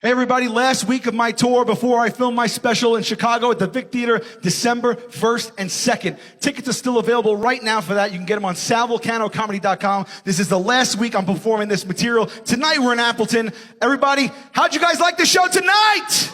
Hey everybody, last week of my tour before I filmed my special in Chicago at the Vic Theater, December 1st and 2nd. Tickets are still available right now for that. You can get them on salvulcanocomedy.com. This is the last week I'm performing this material. Tonight we're in Appleton. Everybody, how'd you guys like the show tonight?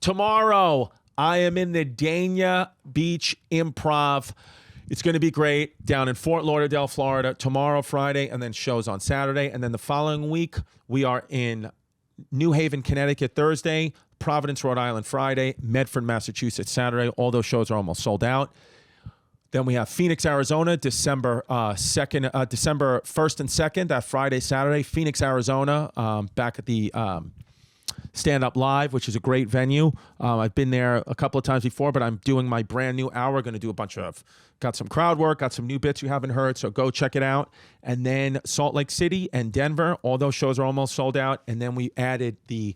Tomorrow, I am in the Dania Beach Improv. It's going to be great down in Fort Lauderdale, Florida, tomorrow, Friday, and then shows on Saturday. And then the following week, we are in New Haven, Connecticut, Thursday, Providence, Rhode Island, Friday, Medford, Massachusetts, Saturday. All those shows are almost sold out. Then we have Phoenix, Arizona, December 1st and 2nd, that Friday, Saturday. Phoenix, Arizona, back at the Stand Up Live, which is a great venue. I've been there a couple of times before, but I'm doing my brand new hour. Going to do got some crowd work, got some new bits you haven't heard, so go check it out. And then Salt Lake City and Denver, all those shows are almost sold out. And then we added the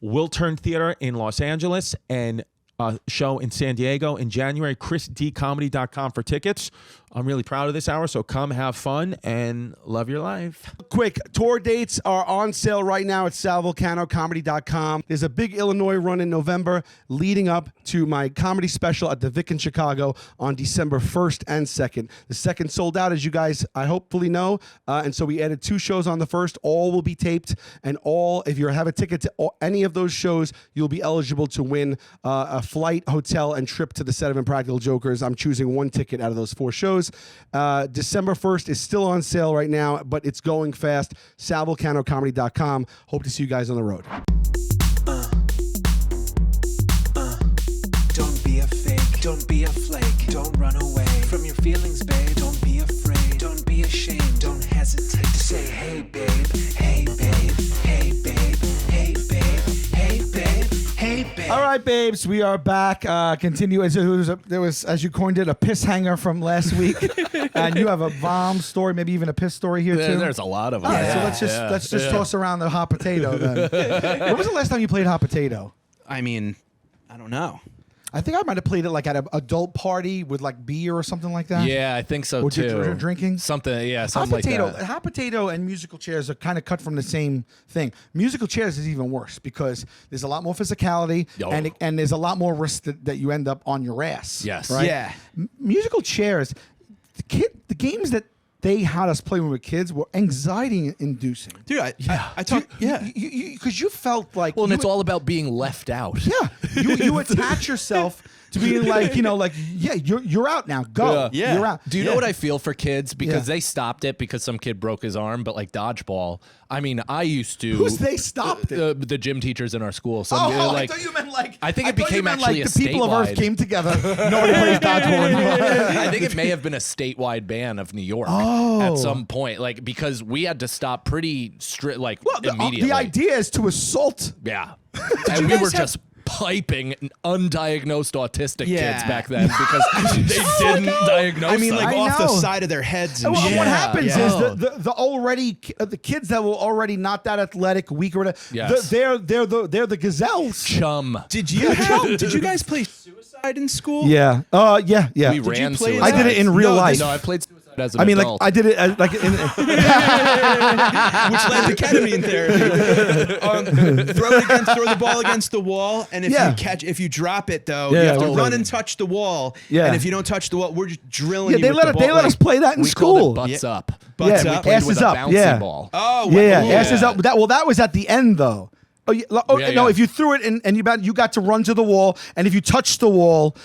Wiltern Theater in Los Angeles and a show in San Diego in January. ChrisDComedy.com for tickets. I'm really proud of this hour, so come have fun and love your life. Quick, tour dates are on sale right now at salvulcanocomedy.com. There's a big Illinois run in November leading up to my comedy special at the Vic in Chicago on December 1st and 2nd. The second sold out, as you guys I hopefully know, and so we added 2 shows on the first. All will be taped, and if you have a ticket to any of those shows, you'll be eligible to win a flight, hotel, and trip to the set of Impractical Jokers. I'm choosing 1 ticket out of those 4 shows. December 1st is still on sale right now, but it's going fast. salvulcanocomedy.com. Hope to see you guys on the road. Don't be a fake, don't be a flake, don't run away from your feelings, babe. Don't be afraid, don't be ashamed, don't hesitate to say, hey babe, hey babe, hey babe, hey babe, hey babe, hey babe. All right, babes, we are back. Continue. There was, as you coined it, a piss hanger from last week, and you have a bomb story, maybe even a piss story here too. There's a lot of them. All right, so let's just toss around the hot potato then. When was the last time you played hot potato? I mean, I don't know. I think I might have played it like at an adult party with like beer or something like that. Yeah, I think so or too. Drinking something like that. Hot potato and musical chairs are kind of cut from the same thing. Musical chairs is even worse because there's a lot more physicality and there's a lot more risk that you end up on your ass. Yes. Right? Yeah. Musical chairs, the games that they had us play when we were kids were anxiety-inducing. Dude, I talk. Because you felt like... Well, and it's all about being left out. Yeah. You attach yourself to being like, you're out now. Go. Yeah. You're out. Do you know what I feel for kids? Because they stopped it because some kid broke his arm, but like dodgeball. I mean, I used to... They stopped it? The gym teachers in our school. I thought you meant like... I think it became actually the people of Earth came together. Nobody plays dodgeball anymore. I think it may have been a statewide ban of New York at some point, like because we had to stop pretty strict, immediately. The idea is to assault. Yeah, and we were just piping undiagnosed autistic kids back then because they didn't diagnose. I mean, them. like off the side of their heads. And What happens is the kids that were already not that athletic, weak or whatever. Yes. They're the gazelles. Chum. Did you guys play suicide in school? Yeah. Yeah. We ran suicide. I did it in real life. No, I played suicide as an I mean, like adult. I did it like in, which led to ketamine therapy. Throw the ball against the wall, and if you drop it though, Yeah, you have to totally. run and touch the wall. Yeah. And if you don't touch the wall, we're just drilling yeah, you they with let the it, ball. they let us play that in we called school. it butts up. Butts yeah, up. Played asses with a up. bouncy Yeah. ball. Oh, Yeah, ooh. asses up. That was at the end though. Oh, yeah, no, yeah. if you threw it and you got to run to the wall, and if you touched the wall,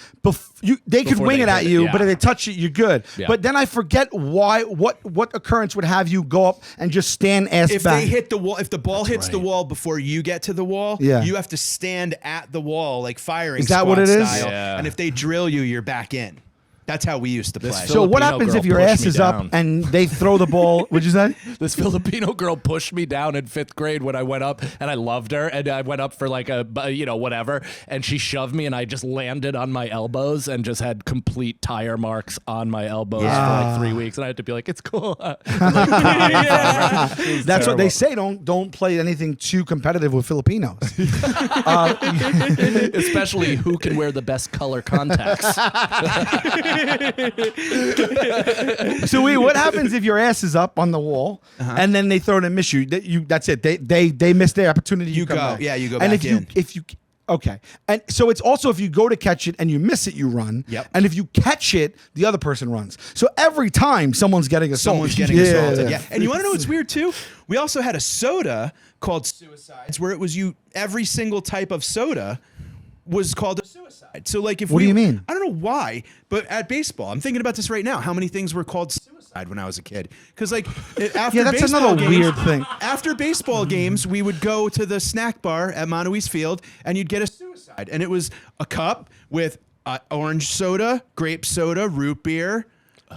they could Before wing they it at hit it, you, yeah. but if they touch it, you're good. Yeah. But then I forget what occurrence would have you go up and just stand ass If back. they hit the wall, if the ball hits the wall before you get to the wall, Yeah. you have to stand at the wall like firing. Is that squad what it is? style. Yeah. And if they drill you, you're back in. That's how we used to play. so what Filipino happens girl if your pushed ass me is up down. and they throw the ball? What'd you say? This Filipino girl pushed me down in 5th grade when I went up, and I loved her, and I went up for like whatever, and she shoved me, and I just landed on my elbows and just had complete tire marks on my elbows for like 3 weeks, and I had to be like, it's cool. That's what they say. Don't play anything too competitive with Filipinos. Especially who can wear the best color contacts. So what happens if your ass is up on the wall and then they throw it and miss you? That's it. They miss their opportunity. You come go. back. Yeah, you go And back in. if you okay, and so it's also if you go to catch it and you miss it, you run. Yep. And if you catch it, the other person runs. So every time someone's getting assaulted. Someone's getting assaulted. Yeah. And you want to know what's weird too? We also had a soda called Suicides, where it was every single type of soda was called a suicide. So like if What do you mean? I don't know why, but at baseball, I'm thinking about this right now. How many things were called suicide when I was a kid? Because like after Yeah, that's baseball another games, weird thing. After baseball games, we would go to the snack bar at Montewies Field, and you'd get a suicide, and it was a cup with orange soda, grape soda, root beer,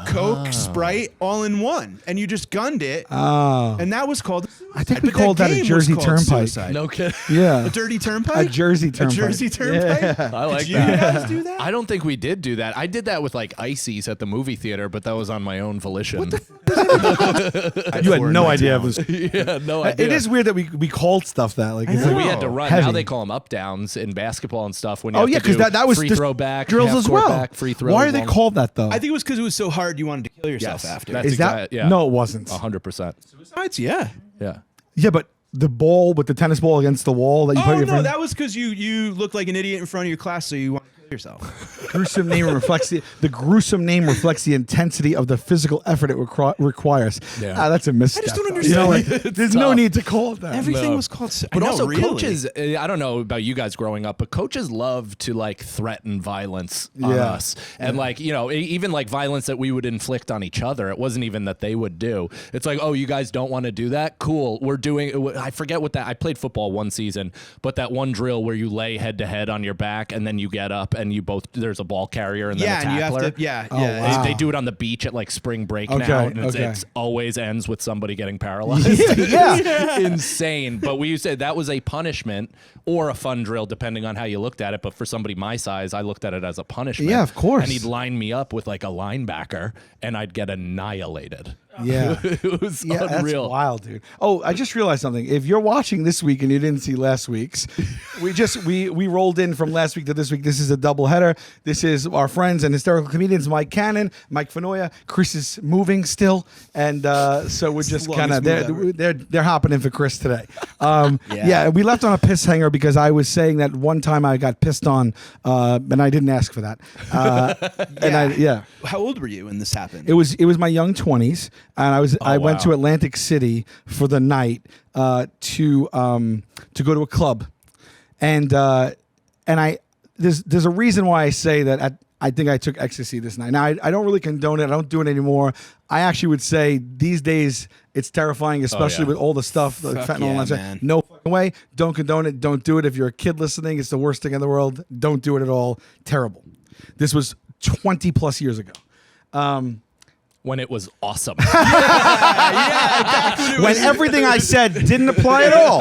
Coke, Sprite, all in one, and you just gunned it. Oh. And that was called. I think we called that a Jersey Turnpike. No kidding. Yeah. A dirty turnpike. A Jersey Turnpike. A Jersey turnpike. Yeah. I like Did you that. guys do that? I don't think we did do that. I did that with like ices at the movie theater, but that was on my own volition. You had no idea it was. Yeah, no idea. It is weird that we called stuff that like it's know. like We had to run. heavy. Now they call them up downs in basketball and stuff. When you Oh have yeah, to because do that was free just throw back, drills half as court well. back, free throw. Why are they long- called that though? I think it was because it was so hard you wanted to kill yourself Yes, after. that's Is that yeah. no? It wasn't. 100%. Suicides? Yeah. Yeah. Yeah, but the ball with the tennis ball against the wall that you put Oh your no, friend. that was because you looked like an idiot in front of your class, so you want to kill yourself. gruesome name reflects the gruesome name reflects the intensity of the physical effort it requires. Yeah. That's a misstep. just don't though. understand. You know, like, there's no tough. need to call it that. Everything No. was called. But I know, also really. coaches, I don't know about you guys growing up, but coaches love to like threaten violence on Yeah. us. And like, even like violence that we would inflict on each other. It wasn't even that they would do. It's like, oh, you guys don't want to do that? Cool. We're doing, I forget what that, I played football one season, but that one drill where you lay head to head on your back and then you get up and you both, there's a ball carrier and then Yeah, a and you tackler. have to. Yeah, Oh, yeah. wow. They do it on the beach at like spring break Okay, now, and okay. it's always ends with somebody getting paralyzed. Yeah. Insane. But we used to say that was a punishment or a fun drill, depending on how you looked at it. But for somebody my size, I looked at it as a punishment. Yeah, of course. And he'd line me up with like a linebacker, and I'd get annihilated. Yeah. It was Yeah, unreal. that's wild, dude. Oh, I just realized something. If you're watching this week and you didn't see last week's, we rolled in from last week to this week. This is a double header. This is our friends and hysterical comedians Mike Cannon, Mike Finoia. Chris is moving still, and so we're just the kind of longest move they're hopping in for Chris today. Yeah, we left on a piss hanger because I was saying that one time I got pissed on, and I didn't ask for that. And How old were you when this happened? it was my young 20s, and I went to Atlantic City for the night to go to a club, and there's a reason why I say that I think I took ecstasy this night. Now I don't really condone it. I don't do it anymore. I actually would say these days it's terrifying, especially with all the stuff, the Fuck fentanyl and yeah, all that. man. No fucking way. Don't condone it. Don't do it. If you're a kid listening, it's the worst thing in the world. Don't do it at all. Terrible. This was 20 plus years ago. When it was awesome. When everything I said didn't apply at all.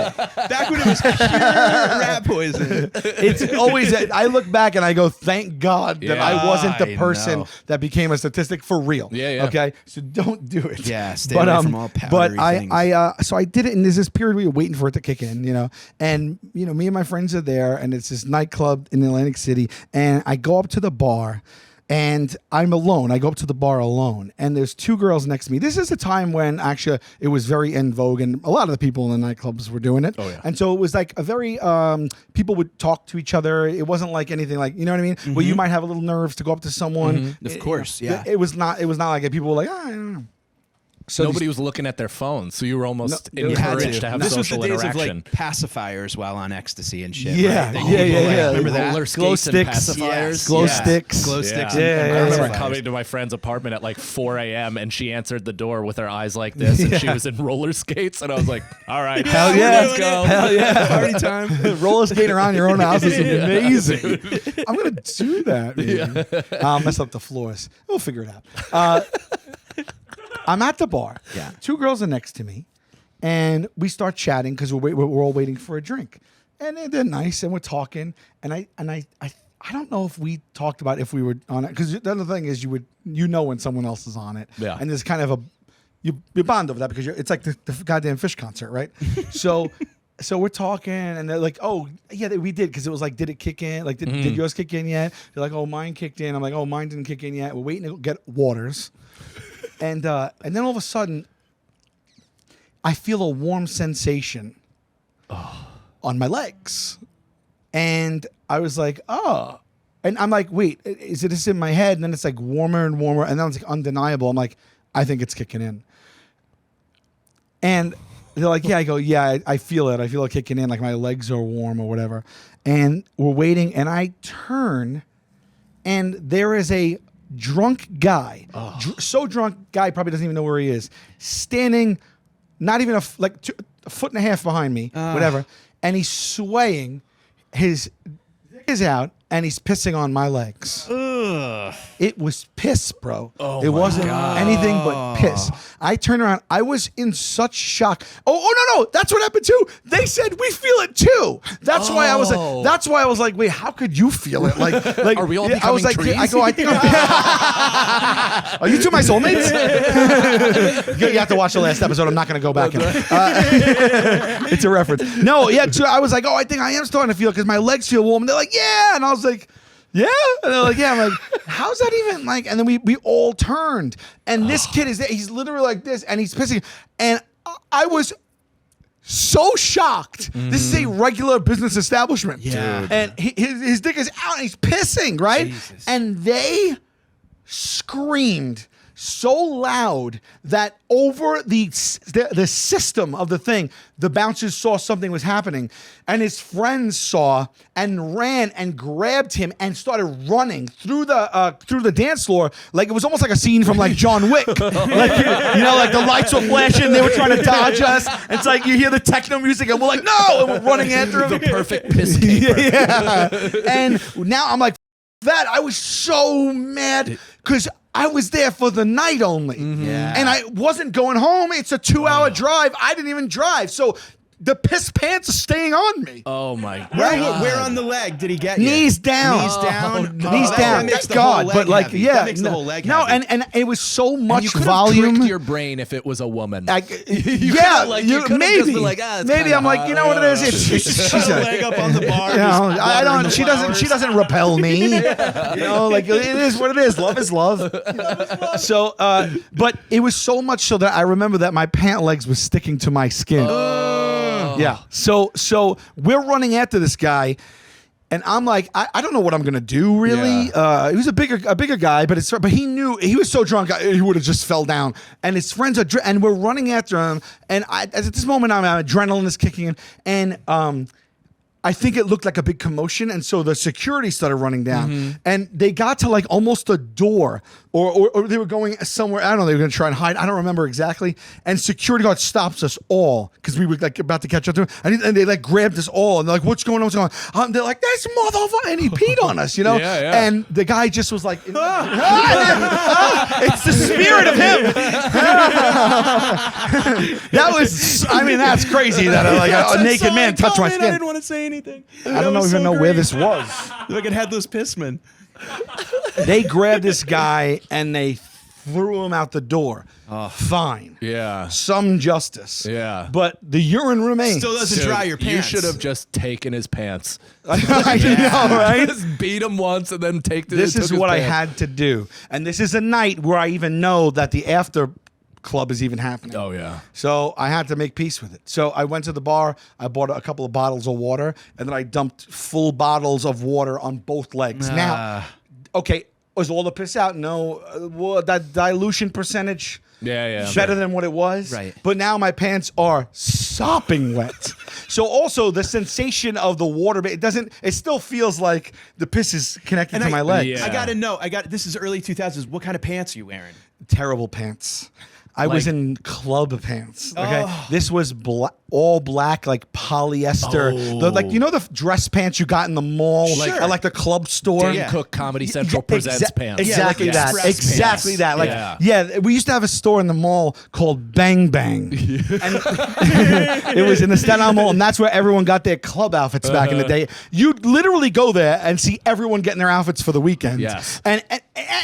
Back when it was pure rat poison. It's always, I look back and I go, thank God that I wasn't the I person know. that became a statistic for real. Yeah. Okay. So don't do it. Yeah, stay away from all powdery things. So I did it, and there's this period where you're waiting for it to kick in, and me and my friends are there, and it's this nightclub in Atlantic City, and I go up to the bar. And I'm alone. I go up to the bar alone, and there's two girls next to me. This is a time when actually it was very in vogue, and a lot of the people in the nightclubs were doing it. Oh, yeah. And so it was like a very people would talk to each other. It wasn't like anything like, you know what I mean? Where you might have a little nerves to go up to someone. Of course, yeah. It was not like it. People were like, I don't know. So nobody was looking at their phones, so you were almost encouraged to have this social was the days interaction. of like pacifiers while on ecstasy and shit. Yeah, right? yeah. Remember that? Roller Glow skates and sticks. pacifiers. Glow sticks. Glow sticks. Yeah, and I remember pacifiers. coming to my friend's apartment at like 4 a.m. and she answered the door with her eyes like this, and she was in roller skates, and I was like, "All right, Hell yeah, let's go." Hell yeah, Party time. Roller skate around your own house is amazing. I'm gonna do that. Man. I'll mess up the floors. We'll figure it out. I'm at the bar. Yeah. Two girls are next to me, and we start chatting because we're all waiting for a drink, and they're nice, and we're talking, and I don't know if we talked about if we were on it, because the other thing is you know when someone else is on it, Yeah. and there's kind of you bond over that because it's like the goddamn Fish concert, right? So we're talking, and they're like, "Oh, yeah, we did," because it was like, "Did it kick in? Like, did yours kick in yet?" They're like, "Oh, mine kicked in." I'm like, "Oh, mine didn't kick in yet." We're waiting to get waters, and then all of a sudden, I feel a warm sensation on my legs, and I was like, "Oh," and I'm like, "Wait, is it this in my head?" And then it's like warmer and warmer, and then it's like undeniable. I'm like, "I think it's kicking in," and they're like, "Yeah." I go, "Yeah, I feel it. I feel it kicking in. Like my legs are warm or whatever." And we're waiting, and I turn, and there is a drunk guy, so drunk, guy probably doesn't even know where he is, standing, not even a foot and a half behind me, whatever, and he's swaying. His dick is out, and he's pissing on my legs. It was piss, bro. It wasn't anything but piss. I turned around. I was in such shock. Oh no, that's what happened too. They said we feel it too. That's why I was like. That's why I was like, wait, how could you feel it? Like Are we all I was like, becoming I go, I think. Are you two my soulmates? You have to watch the last episode. I'm not going to go back. It's a reference. No, yeah. So I was like, I think I am starting to feel it because my legs feel warm. And they're like, yeah, and I was like, yeah, and they're like, yeah. I'm like, how's that even like? And then we all turned, and this kid is there. He's literally like this, and he's pissing, and I was so shocked. This is a regular business establishment, and his dick is out, and he's pissing, right? Jesus. And they screamed so loud that over the system of the thing, the bouncers saw something was happening, and his friends saw and ran and grabbed him and started running through the dance floor like it was almost like a scene from like John Wick. Like like the lights were flashing, they were trying to dodge us. It's like you hear the techno music and we're like, no, and we're running after him. The perfect piss caper. Yeah. And now I'm like, that I was so mad because I was there for the night only. Yeah. And I wasn't going home. It's a 2-hour drive. I didn't even drive. So the piss pants are staying on me. Oh my god! Where on the leg did he get you? Knees down. Knees down. Knees That down. makes Thank the whole God. leg But like, heavy. yeah. That makes the whole leg heavy. and it was so much You could have volume. tricked your brain if it was a woman. Yeah, you could've just maybe. been like, it's Maybe kinda I'm like, hot. you know what it is? It's she's a leg up on the bar. You know, just I watering don't. the She doesn't repel me. Like it is what it is. Love is love. So, but it was so much so that I remember that my pant legs was sticking to my skin. Yeah. So we're running after this guy, and I'm like, I don't know what I'm gonna do really. He was a bigger guy, but he knew he was so drunk he would have just fell down. And his friends are and we're running after him, and at this moment I'm adrenaline is kicking in, and I think it looked like a big commotion, and so the security started running down, and they got to like almost the door, or they were going somewhere. I don't know. They were going to try and hide. I don't remember exactly. And security guard stops us all because we were like about to catch up to him, and they like grabbed us all, and they're like, "What's going on? What's going on?" They're like, "This motherfucker!" And he peed on us, Yeah. And the guy just was like, "It's the spirit of him." That was. I mean, that's crazy that a naked man touched my I skin. didn't want to say anything. I don't even know where this was. Like a headless pissman. They grabbed this guy and they threw them out the door. Fine. Yeah. Some justice. Yeah. But the urine remains. Still doesn't dry your You pants. should have just taken his pants. I know, right? Just beat him once and then take the. This took is his what I pants. had to do. And this is a night where I even know that the after club is even happening. Oh yeah. So I had to make peace with it. So I went to the bar, I bought a couple of bottles of water, and then I dumped full bottles of water on both legs. Now, okay, was all the piss out? No. That dilution percentage Yeah. better than what it was. Right. But now my pants are sopping wet. So also the sensation of the water, it still feels like the piss is connected to my legs. Yeah. I gotta know. This is early 2000s. What kind of pants are you wearing? Terrible pants. I was in club pants. Okay, Oh. this was all black, like polyester. Like the dress pants you got in the mall, Sure. at like the club store. Dan Cook Comedy Central presents pants. Exactly like that. express Exactly pants. that. Like Yeah. we used to have a store in the mall called Bang Bang, and it was in the Staten Island Mall, and that's where everyone got their club outfits back in the day. You'd literally go there and see everyone getting their outfits for the weekend. Yes. and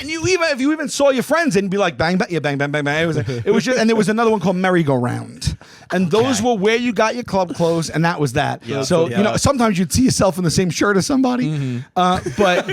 you even if you even saw your friends and be like bang bang, yeah, bang bang bang bang. It was just, and there was another one called Merry Go Round, and those were where you got your club clothes, and that was that. So sometimes you'd see yourself in the same shirt as somebody, but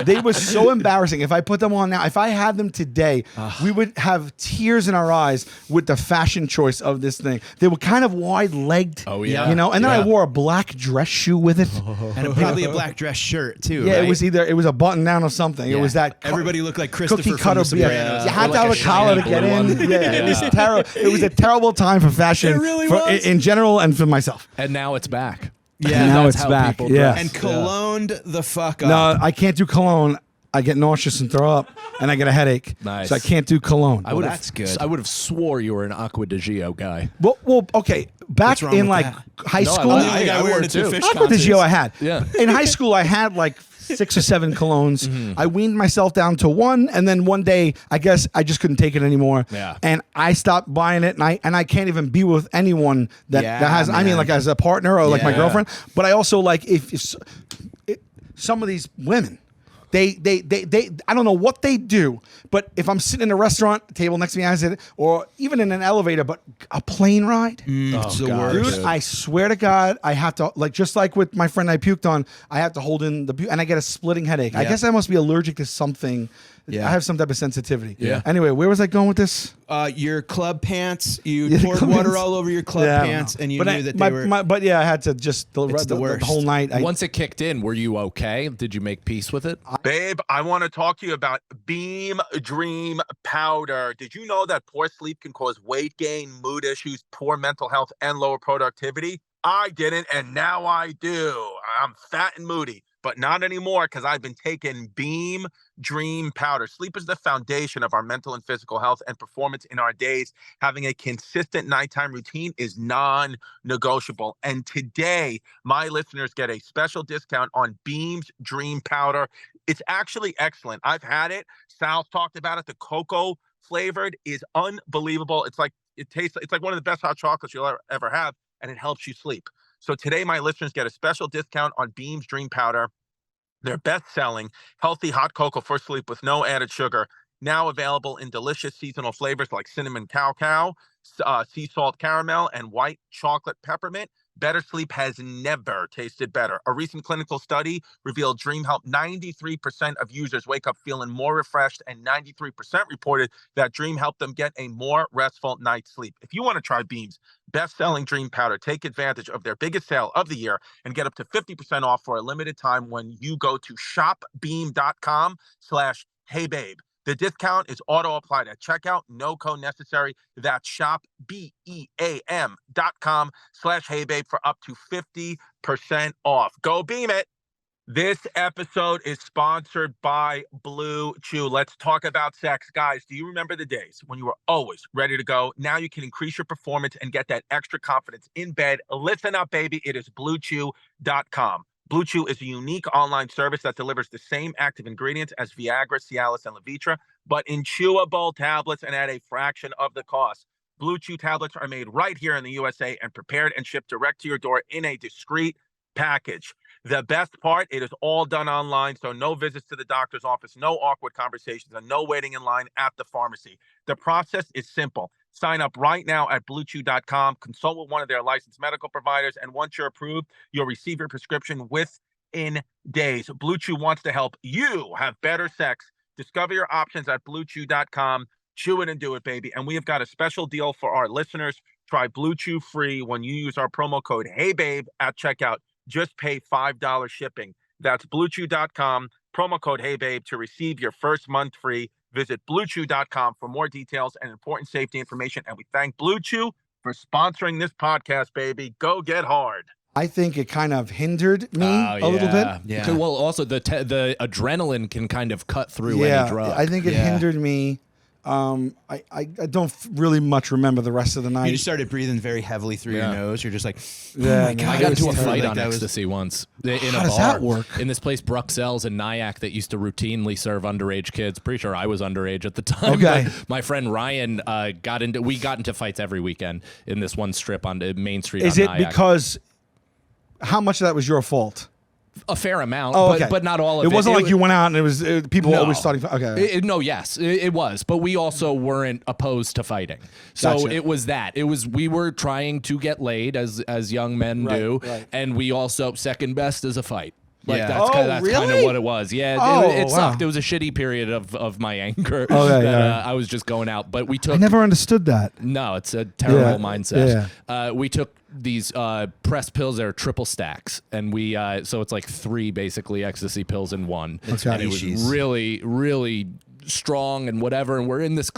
they were so embarrassing. If I put them on now, if I had them today, we would have tears in our eyes with the fashion choice of this thing. They were kind of wide legged. Oh, yeah. and then I wore a black dress shoe with it. And probably a black dress shirt too. Yeah, right? it was a button down or something. It was that Everybody looked like Christopher cookie from cutter. The Sopranos. You had Or to like have a a collar to shiny get blue in. one. Yeah, it was terrible. It was a terrible time for fashion. It really for, was. in general and for myself. And now it's back. Yeah, now That's it's how back. people Yeah. dress. And cologned the fuck up. No, I can't do cologne. I get nauseous and throw up, and I get a headache. Nice. So I can't do cologne. I would have. that's good. I would have swore you were an Aqua di Gio guy. Well, okay. Back What's wrong in with like that? high No, I school, love The only guy I wearing wore it to too. fish Aqua di Gio I had. Yeah. In high school, I had like 6 or 7 colognes. I weaned myself down to one, and then one day, I guess I just couldn't take it anymore. Yeah. And I stopped buying it, and I can't even be with anyone that has. I mean, man. like as a partner or like my Yeah. girlfriend. But I also like if some of these women. They I don't know what they do, but if I'm sitting in a restaurant, table next to me has it, or even in an elevator, but a plane ride, It's the God. worst. dude, I swear to God, I have to, like, just like with my friend I puked on, I have to hold in and I get a splitting headache. I Yeah. guess I must be allergic to something. Yeah. I have some type of sensitivity. Yeah. Anyway, where was I going with this? Your club pants. You Yeah, poured club water pants. all over your club Yeah, I don't pants, know. and you But knew that they were. but yeah, I had to just It's the the worst. whole night. Once it kicked in, were you okay? Did you make peace with it? Babe, I want to talk to you about Beam Dream Powder. Did you know that poor sleep can cause weight gain, mood issues, poor mental health, and lower productivity? I didn't, and now I do. I'm fat and moody, but not anymore because I've been taking Beam Dream Powder. Sleep is the foundation of our mental and physical health and performance in our days. Having a consistent nighttime routine is non-negotiable. And today, my listeners get a special discount on Beam's Dream Powder. It's actually excellent. I've had it. Sal's talked about it. The cocoa flavored is unbelievable. It's like one of the best hot chocolates you'll ever have, and it helps you sleep. So today, my listeners get a special discount on Beam's Dream Powder. Their best-selling healthy hot cocoa for sleep with no added sugar, now available in delicious seasonal flavors like cinnamon cacao, sea salt caramel, and white chocolate peppermint. Better sleep has never tasted better. A recent clinical study revealed Dream helped 93% of users wake up feeling more refreshed, and 93% reported that Dream helped them get a more restful night's sleep. If you want to try Beam's best-selling Dream Powder, take advantage of their biggest sale of the year and get up to 50% off for a limited time when you go to shopbeam.com/heybabe. The discount is auto-applied at checkout. No code necessary. That's shopbeam.com/heybabe for up to 50% off. Go Beam it. This episode is sponsored by Bluechew. Let's talk about sex. Guys, do you remember the days when you were always ready to go? Now you can increase your performance and get that extra confidence in bed. Listen up, baby. It is Bluechew.com. Bluechew is a unique online service that delivers the same active ingredients as Viagra, Cialis, and Levitra, but in chewable tablets and at a fraction of the cost. Bluechew tablets are made right here in the USA and prepared and shipped direct to your door in a discreet package. The best part, it is all done online, so no visits to the doctor's office, no awkward conversations, and no waiting in line at the pharmacy. The process is simple. Sign up right now at Bluechew.com, consult with one of their licensed medical providers, and once you're approved, you'll receive your prescription within days. Bluechew wants to help you have better sex. Discover your options at Bluechew.com. Chew it and do it, baby. And we have got a special deal for our listeners. Try Bluechew free when you use our promo code HeyBabe at checkout. Just pay $5 shipping. That's Bluechew.com, promo code HeyBabe to receive your first month free. Visit Bluechew.com for more details and important safety information. And we thank Bluechew for sponsoring this podcast, baby. Go get hard. I think it kind of hindered me a little bit. Yeah. Well, also the adrenaline can kind of cut through any drug. I think it hindered me. I don't really much remember the rest of the night. You just started breathing very heavily through your nose. You're just like, Yeah, my God. I got into a It was fight like on that was- ecstasy once in a How bar. does that work? In this place, Bruxelles in Nyack, that used to routinely serve underage kids. Pretty sure I was underage at the time. Okay. But my friend Ryan got into fights every weekend in this one strip on Main Street. Is on it Nyack. because how much of that was your fault? A fair amount, Oh, okay. but not all of it. It wasn't like you went out and it was people No. always starting. Okay. It was, but we also weren't opposed to fighting. So Gotcha. it was that. It was we were trying to get laid as young men do, right. and we also second best is a fight. Like Yeah. that's kind of really? what it was. Yeah, Oh, it sucked. wow. It was a shitty period of my anger. Okay, that, yeah. I was just going out, but we I took. never understood that. No, it's a terrible mindset. Yeah. We took these pressed pills that are triple stacks, and we so it's like 3 basically ecstasy pills in one. Okay. And it was really, really strong and whatever, and we're in this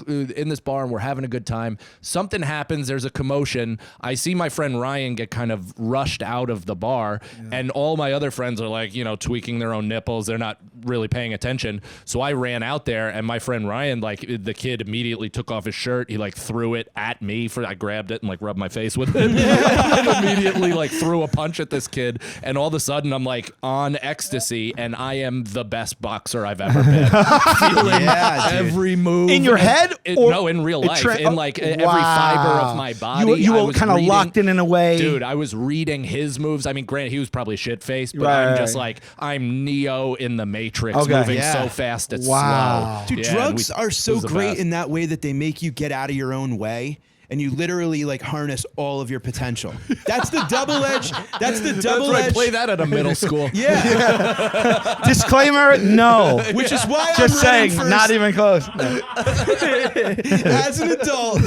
bar and we're having a good time. Something happens, there's a commotion. I see my friend Ryan get kind of rushed out of the bar, and all my other friends are like, tweaking their own nipples. They're not really paying attention. So I ran out there, and my friend Ryan, like the kid, immediately took off his shirt. He like threw it at me. I grabbed it and like rubbed my face with it, and immediately like threw a punch at this kid. And all of a sudden, I'm like on ecstasy, and I am the best boxer I've ever been. Feeling every move In your head? Or no, in real life. In like every Wow. fiber of my body. You I were was kind of reading- locked in a way. Dude, I was reading his moves. I mean, granted, he was probably shit-faced, but Right. I'm just like, I'm Neo in the Matrix, Okay. moving Yeah. so fast it's Wow. slow. Dude, Yeah, and drugs are it so was the great best. in that way that they make you get out of your own way. And you literally like harness all of your potential. That's the double edge. That's the double That's right, edge. play that at a middle school. Yeah. Disclaimer: no. Which is why Just I'm running saying, for not even close. as an adult.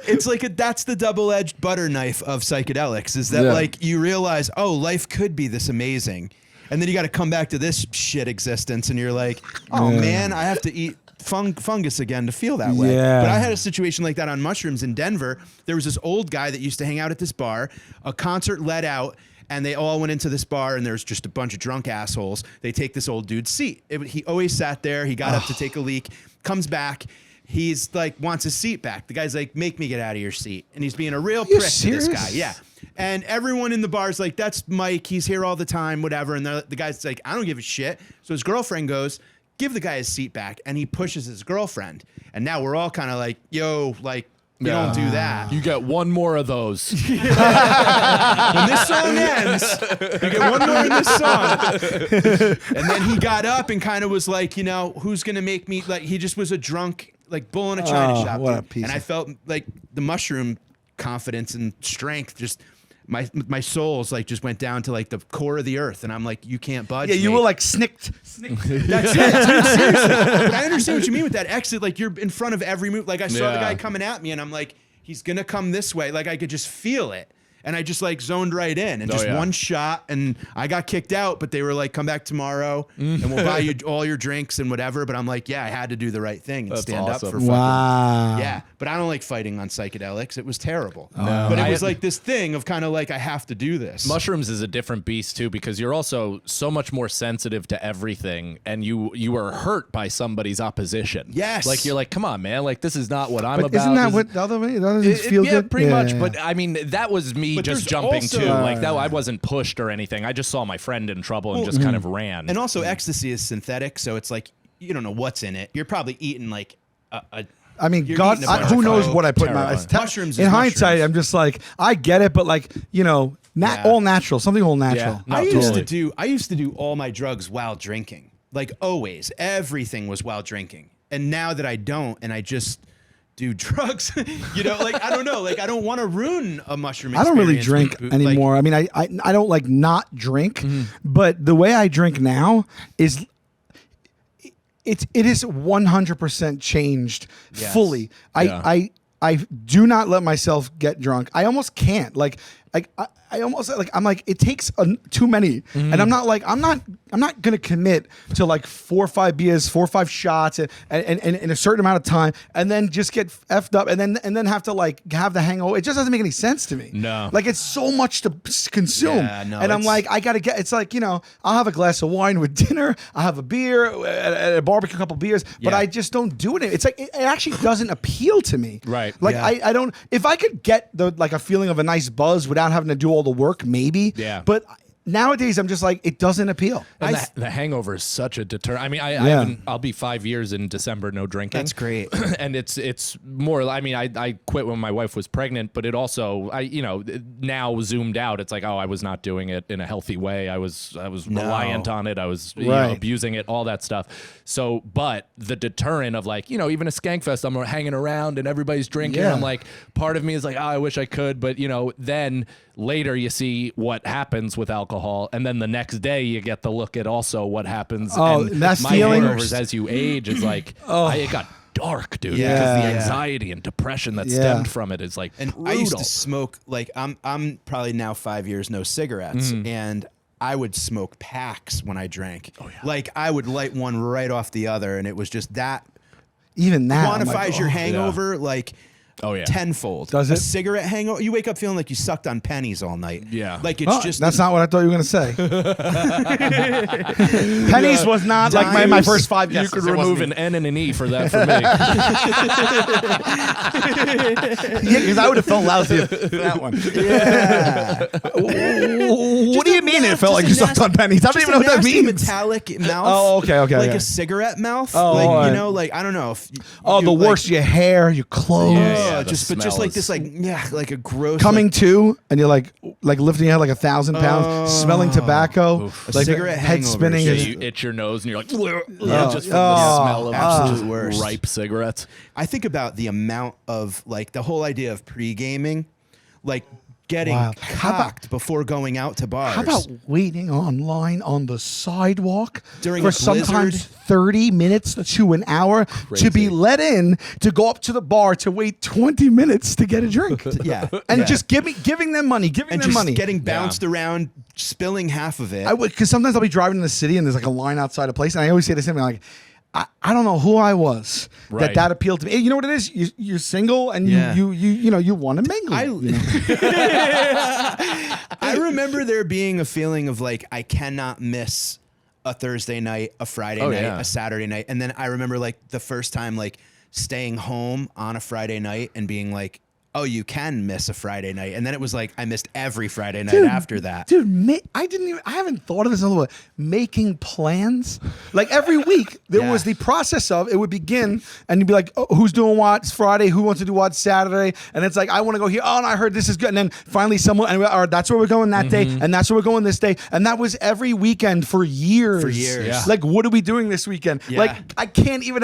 It's like that's the double-edged butter knife of psychedelics. Is that Yeah. like you realize, oh, life could be this amazing, and then you got to come back to this shit existence, and you're like, oh man, I have to eat fungus again to feel that way. Yeah. But I had a situation like that on mushrooms in Denver. There was this old guy that used to hang out at this bar. A concert let out, and they all went into this bar, and there's just a bunch of drunk assholes. They take this old dude's seat. He always sat there. He got up to take a leak, comes back. He's like, wants his seat back. The guy's like, make me get out of your seat. And he's being a real prick to this guy. Yeah. And everyone in the bar is like, that's Mike. He's here all the time, whatever. And the guy's like, I don't give a shit. So his girlfriend goes, give the guy his seat back. And he pushes his girlfriend. And now we're all kind of like, yo, like, you don't do that. You get one more of those. When this song ends, you get one more in this song. And then he got up and kind of was like, who's going to make me, like, he just was a drunk, like, bull in a china shop. what a dude. piece And I of- felt like the mushroom confidence and strength just, my souls, like, just went down to, like, the core of the earth. And I'm like, you can't budge Yeah, you me. were like snicked. That's it, dude, seriously. But I understand what you mean with that exit. Like, you're in front of every move. Like, I saw the Yeah. guy coming at me, and I'm like, he's gonna come this way. Like, I could just feel it. And I just like zoned right in and just yeah. one shot, and I got kicked out, but they were like, come back tomorrow and we'll buy you all your drinks and whatever. But I'm like, yeah, I had to do the right thing and That's stand awesome. up for fucking. Wow. Yeah, but I don't like fighting on psychedelics. It was terrible. No. But it I- was like this thing of kind of like, I have to do this. Mushrooms is a different beast too, because you're also so much more sensitive to everything, and you are hurt by somebody's opposition. Yes. Like you're like, come on, man, like this is not what I'm But about. isn't that This what is- the other way? The other things feel yeah, good. pretty Yeah, much. yeah. But I mean, that was me But just there's jumping also- too. Like that, I wasn't pushed or anything. I just saw my friend in trouble and just kind of ran. And also, ecstasy is synthetic, so it's like you don't know what's in it. You're probably eating like a I mean, You're God, eating a bunch who of knows coke. what I put in my Terrible. it's Mushrooms In is hindsight, mushrooms. I'm just like, I get it, but like, All natural, something all natural. No, I used to totally. do all my drugs while drinking. Like always, everything was while drinking. And now that I don't, and I just do drugs, like I don't know, like I don't want to ruin a mushroom I experience. don't really drink anymore. I mean, I don't like not drink, but the way I drink now is it is 100% changed fully. I do not let myself get drunk. I almost can't. I almost I'm like it takes too many, and I'm not gonna commit to like 4 or 5 beers, 4 or 5 shots, and in a certain amount of time, and then just get effed up, and then have to like have the hangover. It just doesn't make any sense to me. No, like it's so much to consume, and I'm like I gotta get. It's like I'll have a glass of wine with dinner. I'll have a beer at a barbecue, a couple beers, but I just don't do it. It's like it actually doesn't appeal to me. Right. Like I don't. If I could get a feeling of a nice buzz without having to do all the work, maybe. Yeah. But nowadays, I'm just like, it doesn't appeal. And the hangover is such a deterrent. I mean, I'll be 5 years in December, no drinking. That's great. And it's more, I mean, I quit when my wife was pregnant, but it also, now zoomed out, it's like, oh, I was not doing it in a healthy way. I was reliant on it. I was abusing it, all that stuff. So, but the deterrent of like, even a Skankfest, I'm hanging around and everybody's drinking. I'm like, part of me is like, oh, I wish I could. But, then later you see what happens with alcohol, and then the next day you get the look at also what happens. Oh, and that my feeling hangovers as you age is like, it got dark, dude. Yeah. Because the anxiety and depression that stemmed from it is like And brutal. I used to smoke, like I'm probably now 5 years no cigarettes, and I would smoke packs when I drank. Oh, yeah. Like I would light one right off the other, and it was just that. Even that I'm quantifies like, your hangover like tenfold. Does a it? cigarette hangover? You wake up feeling like you sucked on pennies all night. Yeah. Like it's just that's not what I thought you were gonna say. Pennies was not like my first 5 guesses. You could remove an N and an E for that for me. Yeah, because I would have felt lousy for that one. Yeah. What do you mean it felt like you sucked on pennies? I don't even know what that means. Metallic mouth. Oh, okay. Like a cigarette mouth. Oh, like all right. like I don't know. If the worst, your hair, your clothes. Yeah, the just smell like is- this, like a gross Coming like, to, and you're like lifting your head like 1,000 pounds, smelling tobacco, A like cigarette head hangover. spinning. Yeah, and- you itch your nose and you're like, just from Oh, the smell of absolute just worst. ripe cigarettes. I think about the amount of like the whole idea of pre-gaming, like getting Wow. How about- cocked before going out to bars. How about waiting online on the sidewalk During for a sometimes blizzard? 30 minutes to an hour to be let in to go up to the bar to wait 20 minutes to get a drink? Yeah, And yeah. just giving them money, giving and them just money. getting bounced around, spilling half of it. I would, because sometimes I'll be driving in the city and there's like a line outside a place, and I always say the same thing, like, I don't know who I was Right. that appealed to me. You know what it is? You're single and Yeah. you want to mingle. I remember there being a feeling of like I cannot miss a Thursday night, a Friday night, yeah. a Saturday night, and then I remember like the first time like staying home on a Friday night and being like, oh, you can miss a Friday night, and then it was like I missed every Friday night after that. Dude, I haven't thought of this in a way. Making plans. Like every week, there was the process of, it would begin, and you'd be like, oh, who's doing what Friday? Who wants to do what Saturday? And it's like, I want to go here. Oh, and I heard this is good. And then finally someone, and that's where we're going that day, and that's where we're going this day. And that was every weekend for years. Yeah. Like, what are we doing this weekend? Yeah. Like, I can't even,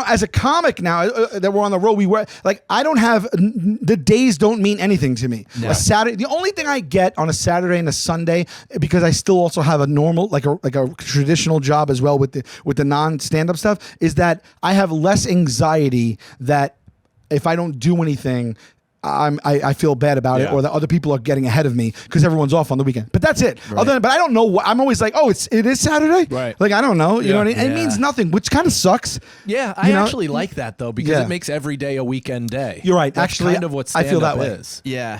as a comic now that we're on the road, I don't have, the days don't mean anything to me. A Saturday, the only thing I get on a Saturday and a Sunday, because I still also have a normal, like a traditional job as well with the non-stand-up stuff, is that I have less anxiety that if I don't do anything, I feel bad about it, or that other people are getting ahead of me because everyone's off on the weekend. But that's it. But I don't know what, I'm always like, oh, it is Saturday? Right. Like, I don't know. You know what I mean? It means nothing, which kind of sucks. Yeah, I You know? actually like that though because it makes every day a weekend day. You're right. That's Actually, kind of what I feel stand-up that way. is. Yeah.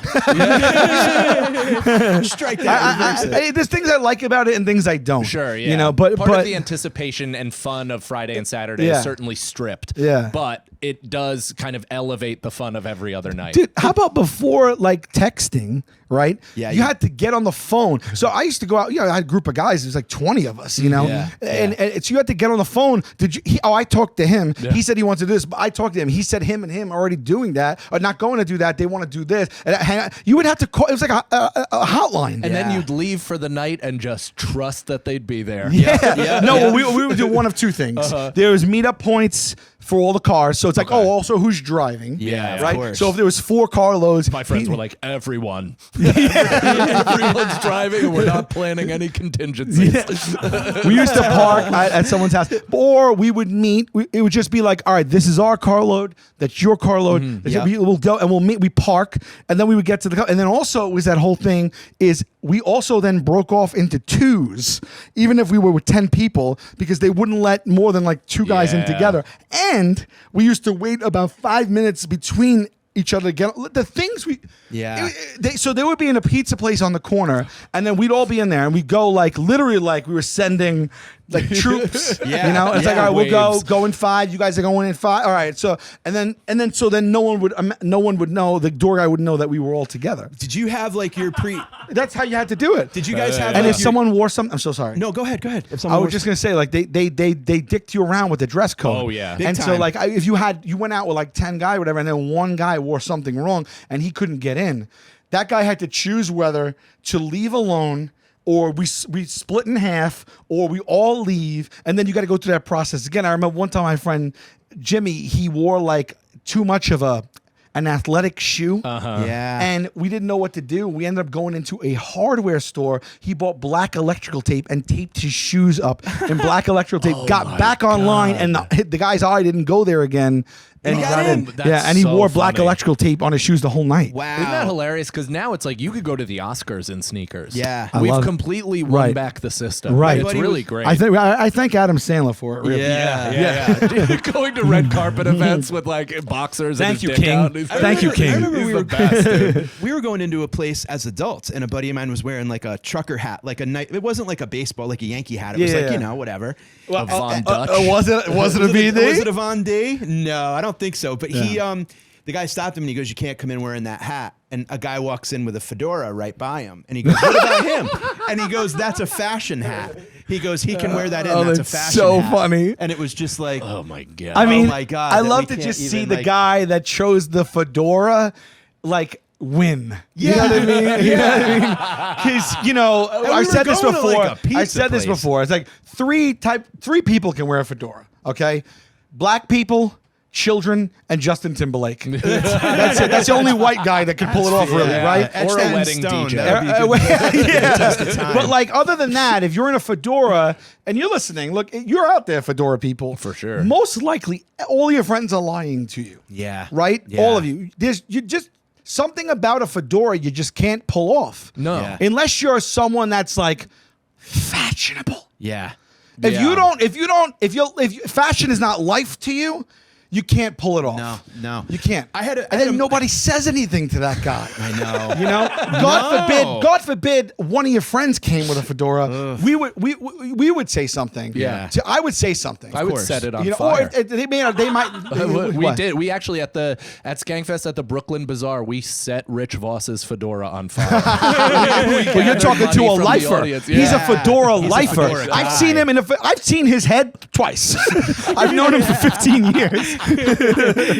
Strike that. Reverse it. There's things I like about it and things I don't. Sure, yeah. But part of the anticipation and fun of Friday and Saturday is certainly stripped. Yeah. But it does kind of elevate the fun of every other night. Dude, how about before like texting, right? Yeah, You had to get on the phone. So I used to go out, I had a group of guys, there's like 20 of us, and so you had to get on the phone. I talked to him. Yeah. He said he wanted to do this, but I talked to him. He said him and him are already doing that, or not going to do that. They want to do this. And you would have to call, it was like a hotline. And then you'd leave for the night and just trust that they'd be there. No, we would do one of two things. There was meetup points for all the cars. So it's like, also who's driving? Yeah, of right. course. So if there was 4 carloads, My friends were like, everyone. Everyone's driving and we're not planning any contingencies. we used to park at someone's house, or we would meet. It would just be like, all right, this is our carload, that's your carload. We'll go and we'll meet. We park, and then we would get to the car. And then also it was that whole thing is we also then broke off into twos, even if we were with 10 people, because they wouldn't let more than like 2 guys in together. And we used to wait about 5 minutes between each other to get the things we. So they would be in a pizza place on the corner, and then we'd all be in there, and we'd go like literally like we were sending like troops. It's like, all right, we'll go in 5. You guys are going in 5. All right. So then no one would know. The door guy would know that we were all together. Did you have like your That's how you had to do it. Did you guys have? And like if someone wore something, I'm so sorry. No, go ahead. If I was just gonna say, like they dicked you around with the dress code. Oh, yeah. Big And so time. like if you went out with like 10 guys, whatever, and then one guy wore something wrong and he couldn't get in, that guy had to choose whether to leave alone, or we split in half, or we all leave, and then you got to go through that process again. I remember one time my friend Jimmy, he wore like too much of an athletic shoe. And we didn't know what to do. We ended up going into a hardware store. He bought black electrical tape and taped his shoes up in black electrical tape. Got back online, and the guy's eye didn't go there again. And he got in. That's And he so wore black funny. electrical tape on his shoes the whole night. Wow. Isn't that hilarious? Because now it's like you could go to the Oscars in sneakers. Yeah. I We've love it. completely won Right. back the system. Right. It's Everybody really was- great. I thank Adam Sandler for it. Really. Yeah. Going to red carpet events with like boxers. Thank and you, his dick King. out. Thank you, King. I remember He's we the were best, dude. we were going into a place as adults, and a buddy of mine was wearing like a trucker hat, like a night. It wasn't like a baseball, like a Yankee hat. It was like whatever. A Von Dutch. Was it a Was BD? it a Von D? No, I don't think so. But he the guy stopped him and he goes, "You can't come in wearing that hat." And a guy walks in with a fedora right by him, and he goes, "What about him?" And he goes, "That's a fashion hat." He goes, "He can wear that in. That's a that's fashion so hat." funny. And it was just like, Oh my god. I mean, my God, I that love we to can't just see even, the like- guy that chose the fedora, like, win. You know what I mean? You know what I mean? Because I we said were this going to, before. like, a pizza I said this place. before. It's like three people can wear a fedora. Okay, black people, children, and Justin Timberlake. That's it. That's the only white guy that can pull it off, really, right? Etch Or a that in wedding stone. DJ. That would be a good test of time. But like, other than that, if you're in a fedora and you're listening, look, you're out there, fedora people. For sure. Most likely, all your friends are lying to you. Yeah. Right? Yeah. All of you. You just something about a fedora you just can't pull off. No. Yeah. Unless you're someone that's like fashionable. Yeah. If fashion is not life to you, you can't pull it off. No. You can't. I had a- and then nobody says anything to that guy. I know. You know, God forbid, one of your friends came with a fedora. We would say something. Yeah. I would say something. I would course. set it on You know, fire. or they might. We what? did. We actually at Skankfest at the Brooklyn Bazaar, we set Rich Voss's fedora on fire. Well, you're talking to a lifer. He's a fedora lifer. fedora guy. I've seen him I've seen his head twice. I've known him for 15 years.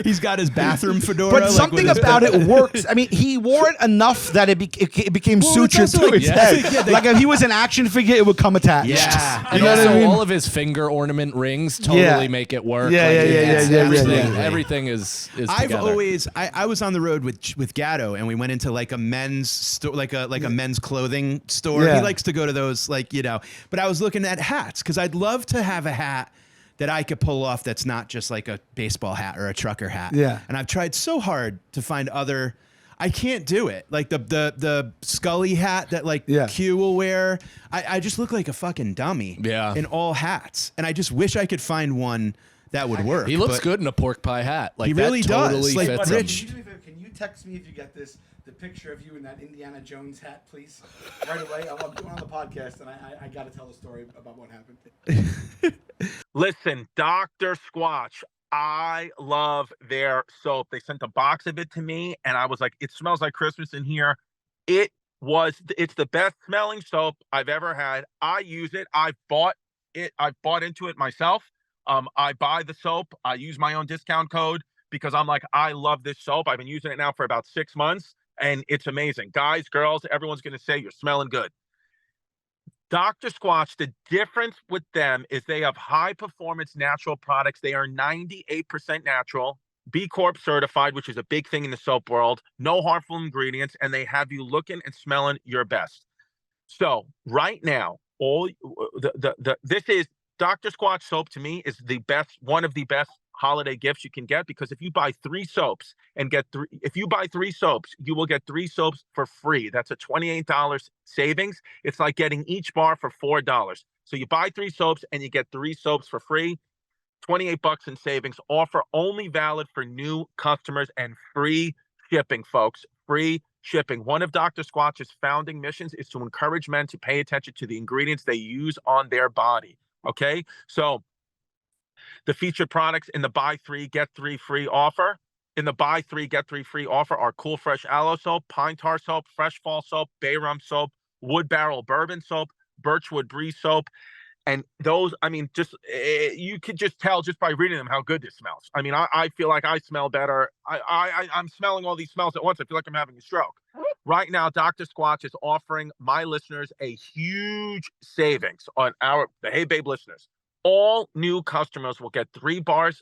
He's got his bathroom fedora. But like, something with his- about it works. I mean, he wore it enough that it became Well, it's sutured also to like- his yeah. head. Yeah, they- Like if he was an action figure, it would come attached. Yeah. And You know what also, I mean? all of his finger ornament rings totally Yeah. make it work. Yeah, Like, yeah, it's yeah. Everything, Yeah. everything is I've together. always I was on the road with Gatto, and we went into like a men's store, like a men's clothing store. Yeah. He likes to go to those, but I was looking at hats because I'd love to have a hat that I could pull off that's not just like a baseball hat or a trucker hat. Yeah. And I've tried so hard to find other. I can't do it. Like the Scully hat that Q will wear. I just look like a fucking dummy. Yeah. In all hats, and I just wish I could find one that would work. He looks but- good in a pork pie hat. Like He really that does. totally Like, fits Rich- him. Can you text me if you get this? The picture of you in that Indiana Jones hat, please. Right away. I'm doing on the podcast, and I got to tell the story about what happened. Listen, Dr. Squatch, I love their soap. They sent a box of it to me, and I was like, it smells like Christmas in here. It it's the best smelling soap I've ever had. I use it. I've bought into it myself. I buy the soap. I use my own discount code because I'm like, I love this soap. I've been using it now for about 6 months, and it's amazing. Guys, girls, everyone's going to say you're smelling good. Dr. Squatch, the difference with them is they have high performance natural products. They are 98% natural, B Corp certified, which is a big thing in the soap world, no harmful ingredients, and they have you looking and smelling your best. So right now, this is Dr. Squatch soap to me is the best, one of the best holiday gifts you can get, because if you buy 3 soaps and if you buy 3 soaps, you will get 3 soaps for free. That's a $28 savings. It's like getting each bar for $4. So you buy 3 soaps and you get 3 soaps for free. $28 in savings. Offer only valid for new customers and free shipping, folks. Free shipping. One of Dr. Squatch's founding missions is to encourage men to pay attention to the ingredients they use on their body. Okay, so the featured products in the buy 3 get 3 free offer. In the buy 3 get 3 free offer are Cool Fresh Aloe Soap, Pine Tar Soap, Fresh Fall Soap, Bay Rum Soap, Wood Barrel Bourbon Soap, Birchwood Breeze Soap. And those, I mean, just you could just tell just by reading them how good this smells. I mean, I feel like I smell better. I'm smelling all these smells at once. I feel like I'm having a stroke. Right now, Dr. Squatch is offering my listeners a huge savings on the Hey Babe listeners. All new customers will get 3 bar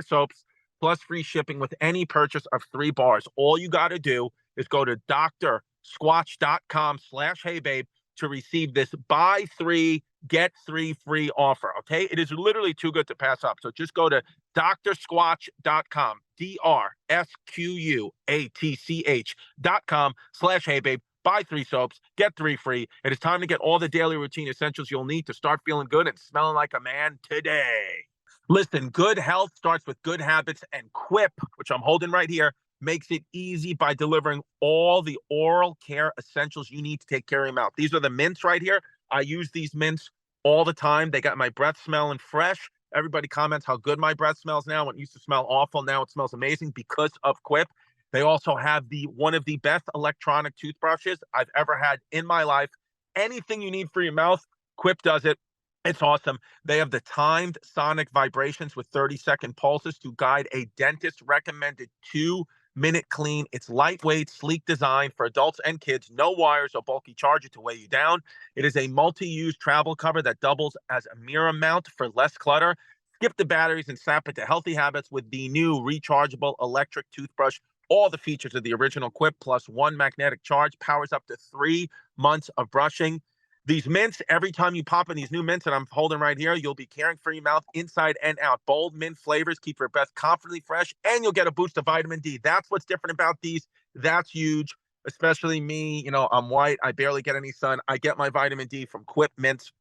soaps plus free shipping with any purchase of 3 bars. All you got to do is go to drsquatch.com/heybabe to receive this buy 3 get 3 free offer. Okay, it is literally too good to pass up. So just go to drsquatch.com, DRSQUATCH.com/heybabe. Buy 3 soaps, get 3 free. It is time to get all the daily routine essentials you'll need to start feeling good and smelling like a man today. Listen, good health starts with good habits, and Quip, which I'm holding right here, makes it easy by delivering all the oral care essentials you need to take care of your mouth. These are the mints right here. I use these mints all the time. They got my breath smelling fresh. Everybody comments how good my breath smells now. When it used to smell awful, now it smells amazing because of Quip. They also have one of the best electronic toothbrushes I've ever had in my life. Anything you need for your mouth, Quip does it. It's awesome. They have the timed sonic vibrations with 30-second pulses to guide a dentist-recommended 2-minute clean. It's lightweight, sleek design for adults and kids. No wires or bulky charger to weigh you down. It is a multi-use travel cover that doubles as a mirror mount for less clutter. Skip the batteries and snap into healthy habits with the new rechargeable electric toothbrush. All the features of the original Quip plus 1 magnetic charge powers up to 3 months of brushing. These mints, every time you pop in these new mints that I'm holding right here, you'll be caring for your mouth inside and out. Bold mint flavors keep your breath confidently fresh, and you'll get a boost of vitamin D. That's what's different about these. That's huge, especially me. You know, I'm white. I barely get any sun. I get my vitamin D from Quip mints.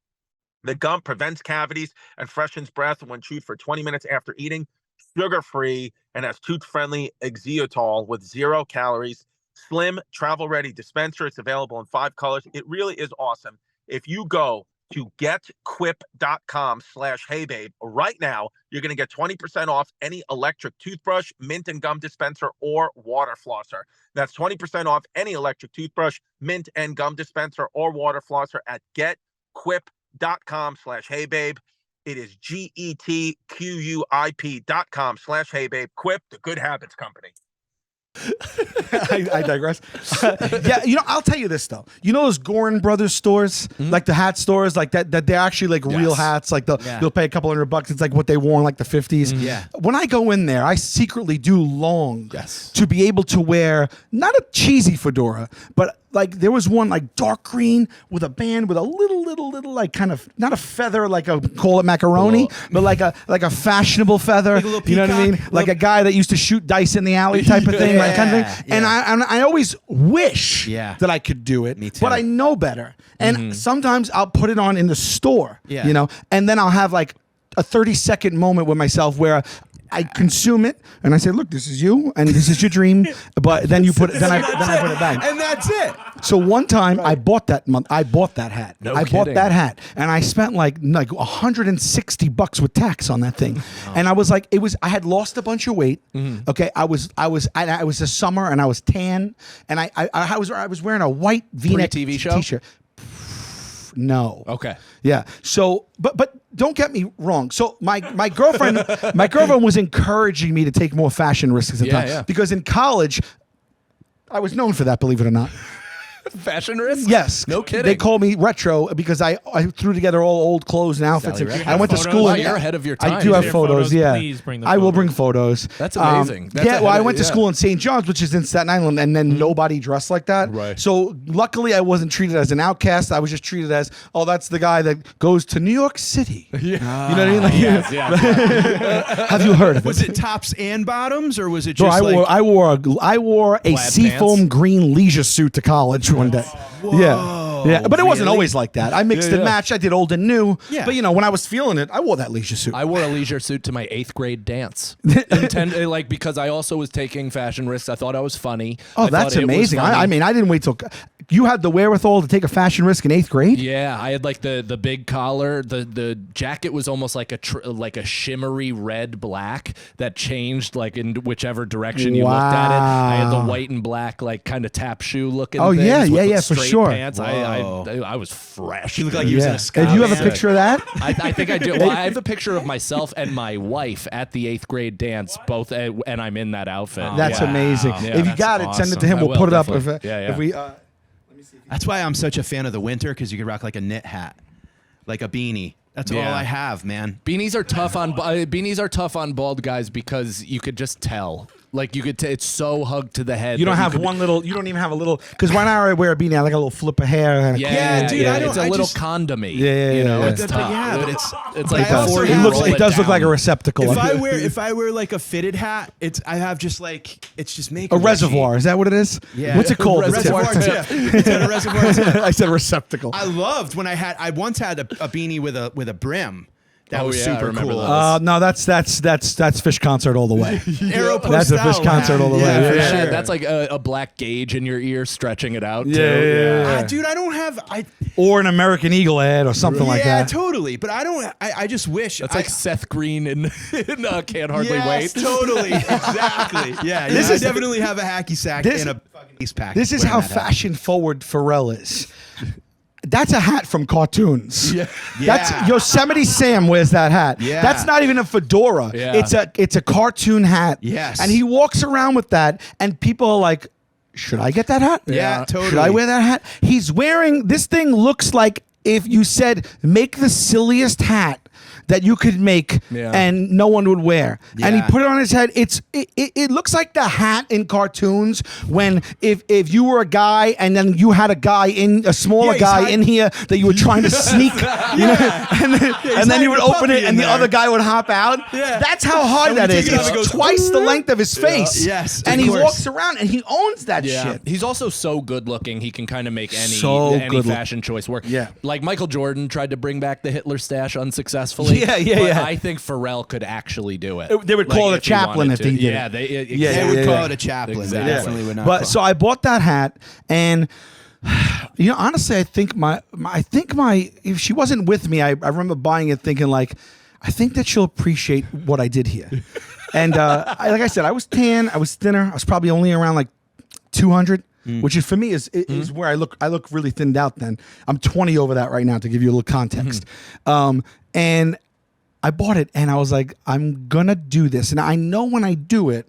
The gum prevents cavities and freshens breath when chewed for 20 minutes after eating. Sugar-free and has tooth-friendly xylitol with 0 calories. Slim, travel-ready dispenser. It's available in 5 colors. It really is awesome. If you go to getquip.com/heybabe right now, you're going to get 20% off any electric toothbrush, mint and gum dispenser, or water flosser. That's 20% off any electric toothbrush, mint and gum dispenser, or water flosser at getquip.com/heybabe. It is GETQUIP.com/heybabe. Quip, the good habits company. I digress. Yeah, you know, I'll tell you this though. You know those Gorin Brothers stores, like the hat stores, like that they're actually like real hats. Like you'll pay a couple $100. It's like what they wore in like the 50s. Yeah. When I go in there, I secretly do long to be able to wear not a cheesy fedora, but like there was one like dark green with a band with a little like kind of not a feather like a call it macaroni, but like a fashionable feather. Like you know what I mean? Like a guy that used to shoot dice in the alley type of thing, kind of thing. And I always wish that I could do it, but I know better. And sometimes I'll put it on in the store, you know, and then I'll have like a 30-second moment with myself where I consume it and I say, look, this is you and this is your dream. But then I put it back. And that's it. So one time I bought that hat. I bought kidding. that hat, and I spent like $160 with tax on that thing. And I was like, I had lost a bunch of weight. Okay, I was a summer, and I was tan, and I was wearing a white V-neck Pre-TV show? t-shirt. No. Okay. Yeah. So, but don't get me wrong. So my girlfriend was encouraging me to take more fashion risks at the time because in college, I was known for that. Believe it or not. Fashion risk? Yes. No kidding. They call me retro because I threw together all old clothes and outfits. Sally, I went to photos? school. Wow, and you're ahead of your time. I do have Your photos. photos, Yeah. please bring the I will photos. bring photos. That's amazing. That's yeah. Well, ahead I of- went to yeah. school in St. John's, which is in Staten Island, and then nobody dressed like that. Right. So luckily, I wasn't treated as an outcast. I was just treated as, oh, that's the guy that goes to New York City. Yeah. You know what I mean? Like, Yes, yes. have you heard of Was it? it tops and bottoms, or was it Bro, just I wore a Plaid seafoam pants? green leisure suit to college one day. Yeah, but it wasn't always like that. I mixed and matched. I did old and new. Yeah. But when I was feeling it, I wore that leisure suit. I wore a leisure suit to my 8th grade dance. Because I also was taking fashion risks. I thought I was funny. Oh, I that's thought it was amazing. funny. I mean, I didn't wait till you had the wherewithal to take a fashion risk in 8th grade. Yeah, I had like the big collar. The jacket was almost like a shimmery red black that changed like in whichever direction you looked at it. I had the Wow. white and black like kind of tap shoe looking. Oh, things yeah, with yeah, the yeah, for straight sure. Pants. I was fresh. You look like he was in a Yeah. scout Do you have a band. picture of that? I think I do. Well, I have a picture of myself and my wife at the 8th grade dance, both, and I'm in that outfit. That's Yeah. amazing. Yeah, If you that's got it, send it to awesome. him. I We'll will, put it up. definitely. If we. That's why I'm such a fan of the winter, because you could rock like a knit hat, like a beanie. That's all Yeah. I have, man. Beanies are tough on bald guys because you could just tell. Like you could, it's so hugged to the head. You don't that have could- one little. You don't even have a little. Because when I wear a beanie, I like a little flip of hair. And Yeah, dude, I don't- It's a I little just- condomy. Yeah, you know, yeah. it's But tough. yeah, but it's but like I also before have- you It looks. roll It does look down. like a receptacle. If I wear like a fitted hat, I have just like it's just making A reservoir. Is that what it is? Yeah. What's it called? Reservoir tip. It's got a reservoir tip. I said receptacle. I loved when I once had a beanie with a brim. That Oh, was yeah, I super remember cool. those. No, that's Fish Concert all the way. Aeropostale That's a Fish concert all the way. Yeah, Yeah, for yeah, sure. That's like a black gauge in your ear stretching it out. Yeah, too. yeah, yeah. Dude, I don't have. Or an American Eagle ad or something like Yeah, that. totally. But I don't. I just wish. That's like Seth Green in Can't Hardly yes, Wait. totally, exactly. Yeah, This I is- definitely have a hacky sack this- and a fucking ace pack. This is wearing how that hat. fashion forward Pharrell is. That's a hat from cartoons. Yeah. That's Yeah. Yosemite Sam wears that hat. Yeah. That's not even a fedora. Yeah. It's a cartoon hat. Yes. And he walks around with that, and people are like, should I get that hat? Yeah, totally. Should I wear that hat? He's wearing this thing looks like if you said make the silliest hat that you could make Yeah. and no one would wear. And he Yeah. put it on his head. It looks like the hat in cartoons when if you were a guy and then you had a smaller he's guy hide- in here that you were trying to sneak, you know, and then he would hiding a open puppy it and in the there. other guy would hop out. Yeah. That's how hard And that when you is. take it off, It's it goes, twice the length of his face. Yes, and of he course. walks around and he owns that Yeah, shit. he's also so good looking. He can kind of make So any good look- fashion choice work. Yeah. like Michael Jordan tried to bring back the Hitler stash unsuccessfully. Yeah, yeah, but yeah. I think Pharrell could actually do it. They would call it a if he chaplain wanted if he to. did Yeah, it. they Yeah, They yeah, would yeah, call yeah. it a chaplain. Exactly. They definitely would not. But call so I bought that hat, and honestly, I think if she wasn't with me, I remember buying it thinking like, I think that she'll appreciate what I did here. And like I said, I was tan, I was thinner, I was probably only around like 200. Which is for me is where I look really thinned out. Then I'm 20 over that right now to give you a little context. And I bought it and I was like, I'm gonna do this, and I know when I do it,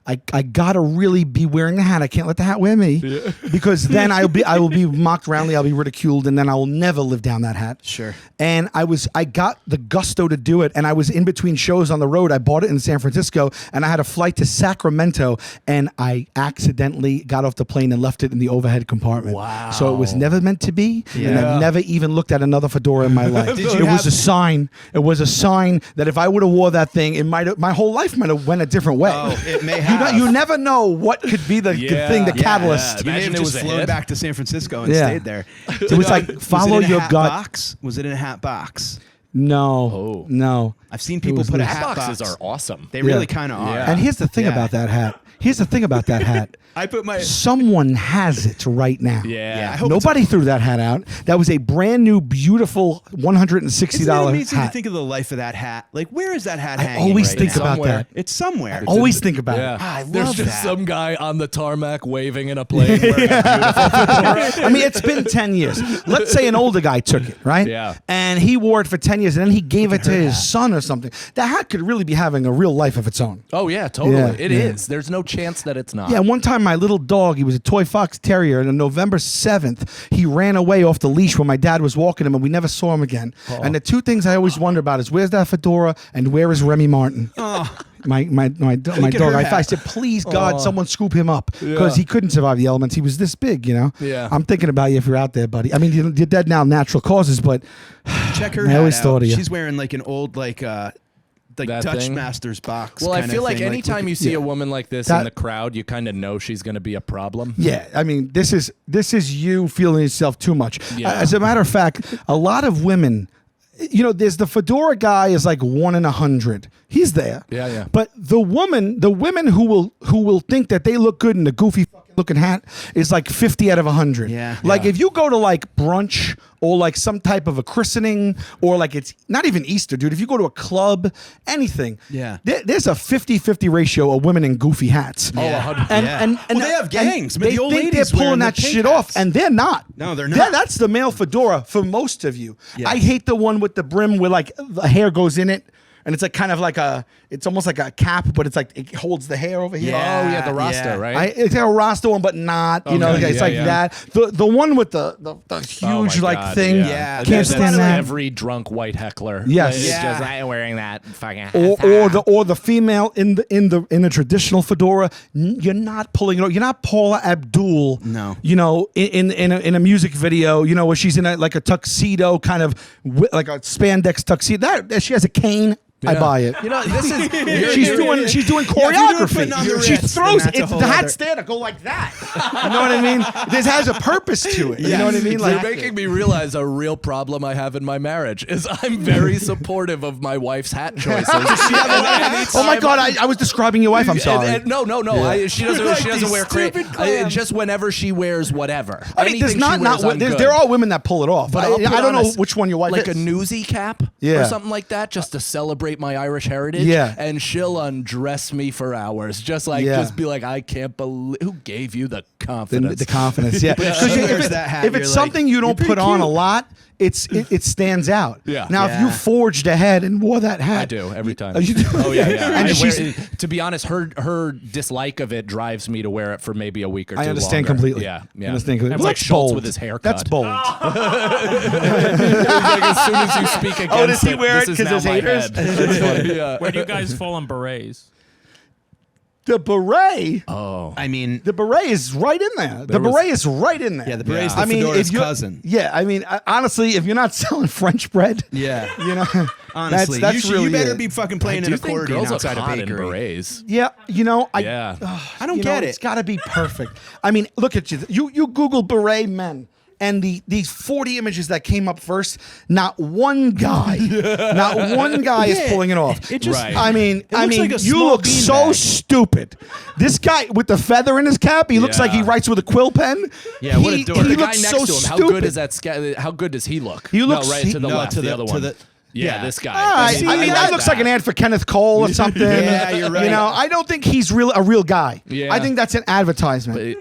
I gotta really be wearing the hat. I can't let the hat wear me because then I will be mocked roundly. I'll be ridiculed, and then I will never live down that hat. Sure. And I got the gusto to do it, and I was in between shows on the road. I bought it in San Francisco, and I had a flight to Sacramento, and I accidentally got off the plane and left it in the overhead compartment. Wow. So it was never meant to be, and Yeah. I've never even looked at another fedora in my life. Did you It was have- a sign. It was a sign that if I would have wore that thing, my whole life might have went a different way. Oh, it may have. You never know what could be the thing, the Yeah, catalyst. You may Imagine have it just was a flown hit. back to San Francisco and Yeah. stayed there. It was like follow was it in a your hat gut. Box? Was it in a hat box? No, no. I've seen people put a hat boxes box. are awesome. They really kind of are. Yeah. And here's the thing about that hat. I put my. Someone has it right now. Yeah. I hope Nobody threw that hat out. That was a brand new, beautiful $160 Isn't it amazing hat. to think of the life of that hat? Like, where is that hat I hanging? always right think now? about Somewhere. that. It's somewhere. Always think about Yeah. it. Ah, I love There's just that. some guy on the tarmac waving in a plane. Wearing a beautiful fedora. I mean, it's been 10 years. Let's say an older guy took it, right? Yeah. And he wore it for 10 years, and then he gave it to his son or something. That hat could really be having a real life of its own. Oh yeah, totally. Yeah, It is. There's no chance that it's not. Yeah, one time my little dog, he was a toy fox terrier, and on November 7th, he ran away off the leash when my dad was walking him, and we never saw him again. And the two things I always wonder about is where's that fedora and where is Remy Martin? My dog. her I hat. said, please, God, someone scoop him up because he couldn't survive the elements. He was this big, you know? Yeah. I'm thinking about you if you're out there, buddy. I mean, you're dead now, natural causes, but Check her I hat always out. thought of you. She's wearing like an old like That Dutch thing? Master's box. Well, I kinda feel like thing. anytime look you at- see a woman like this That- in the crowd, you kind of know she's going to be a problem. yeah, I mean, this is you feeling yourself too much. Yeah. As a matter of fact, a lot of women, you know, there's the fedora guy is like 1 in 100. He's there. Yeah, yeah. But the women who will think that they look good in a goofy fucking looking hat is like 50 out of 100. Yeah. Like if you go to like brunch or like some type of a christening or like it's not even Easter, dude. If you go to a club, anything. Yeah. There's a 50-50 ratio of women in goofy hats. Oh, 100. And Well, they have gangs. But they the old think they're ladies wearing pulling the that pink shit hats. off, and they're not. No, they're not. That's the male fedora for most of you. Yeah. I hate the one with the brim where like the hair goes in it, and it's like kind of like it's almost like a cap, but it's like it holds the hair over here. Oh yeah, the Rasta, yeah. right? It's a Rasta one, but not. You know, Okay, it's yeah, like yeah. that. The one with the Oh, huge my like God, thing. Yeah, Can't there's stand that. Every drunk white heckler. Yes. It's Yeah. just like wearing that fucking. Or the female in the traditional fedora, you're not pulling it off. You're not Paula Abdul. No. You know, in a music video, you know, where she's in like a tuxedo, kind of like a spandex tuxedo. That she has a cane. I Yeah. buy it. You know, this is She's doing Yeah, if you're doing choreography. putting on the She wrist, throws then that's a it. whole The hat's other- there to go like that. You know what I mean? This has a purpose to it. You know what I mean? You're making me realize a real problem I have in my marriage is I'm very supportive of my wife's hat choices. Oh my God! I was describing your wife. I'm sorry. No. She doesn't. Like She doesn't these wear stupid crazy. clams. Just whenever she wears whatever. I mean, there's Anything not she wears, I'm good. there are women that pull it off. But I I'll put don't on know a- which one your wife like is. a newsy cap Yeah. or something like that, just to celebrate my Irish heritage. Yeah. And she'll undress me for hours, just be like, I can't believe who gave you the confidence. The confidence, yeah. But if 'Cause she if wears it- that hat, if you're it's like, something you don't "You're put pretty on a cute." lot, it stands out. Yeah. Now, if you Yeah. forged ahead and wore that hat, I do every time. Oh, you do? Oh yeah, yeah. And I she's- wear it- to be honest, her dislike of it drives me to wear it for maybe a week or two. I understand longer. completely. Yeah, yeah. I understand completely. It's Well, like that's Schultz bold. with his haircut. That's bold. Like, as soon as you speak against does he wear this it is 'cause now his my haters? head. That's funny. Yeah. Where do you guys fall on berets? The beret. Oh. I mean, The beret is right in there. The was- beret is right in there. yeah, the beret's Yeah. the fedora's if you cousin. Yeah, I mean, honestly, if you're not selling French bread, Yeah. you know, Honestly, that's you really better it. be fucking I playing do an think accordion girls outside look a hot in bakery. berets. Yeah, you know, Yeah. I don't you get know, it. It's got to be perfect. I mean, look at you. You Google beret men. And these 40 images that came up first, not one guy is pulling it off. It just- Right. I mean, looks like a you small look so beanbag. stupid. This guy with the feather in his cap, he looks Yeah. like he writes with a quill pen. Yeah, what a dork. He The guy looks next so to him, how stupid. good is that? How good does he look? He looks- no, right to the no, left, to the the- other to one. the- Yeah, yeah. this guy. I mean, that like looks like an ad for Kenneth Cole or something. Yeah, you're right. You know, I don't think he's a real guy. Yeah. I think that's an advertisement. It-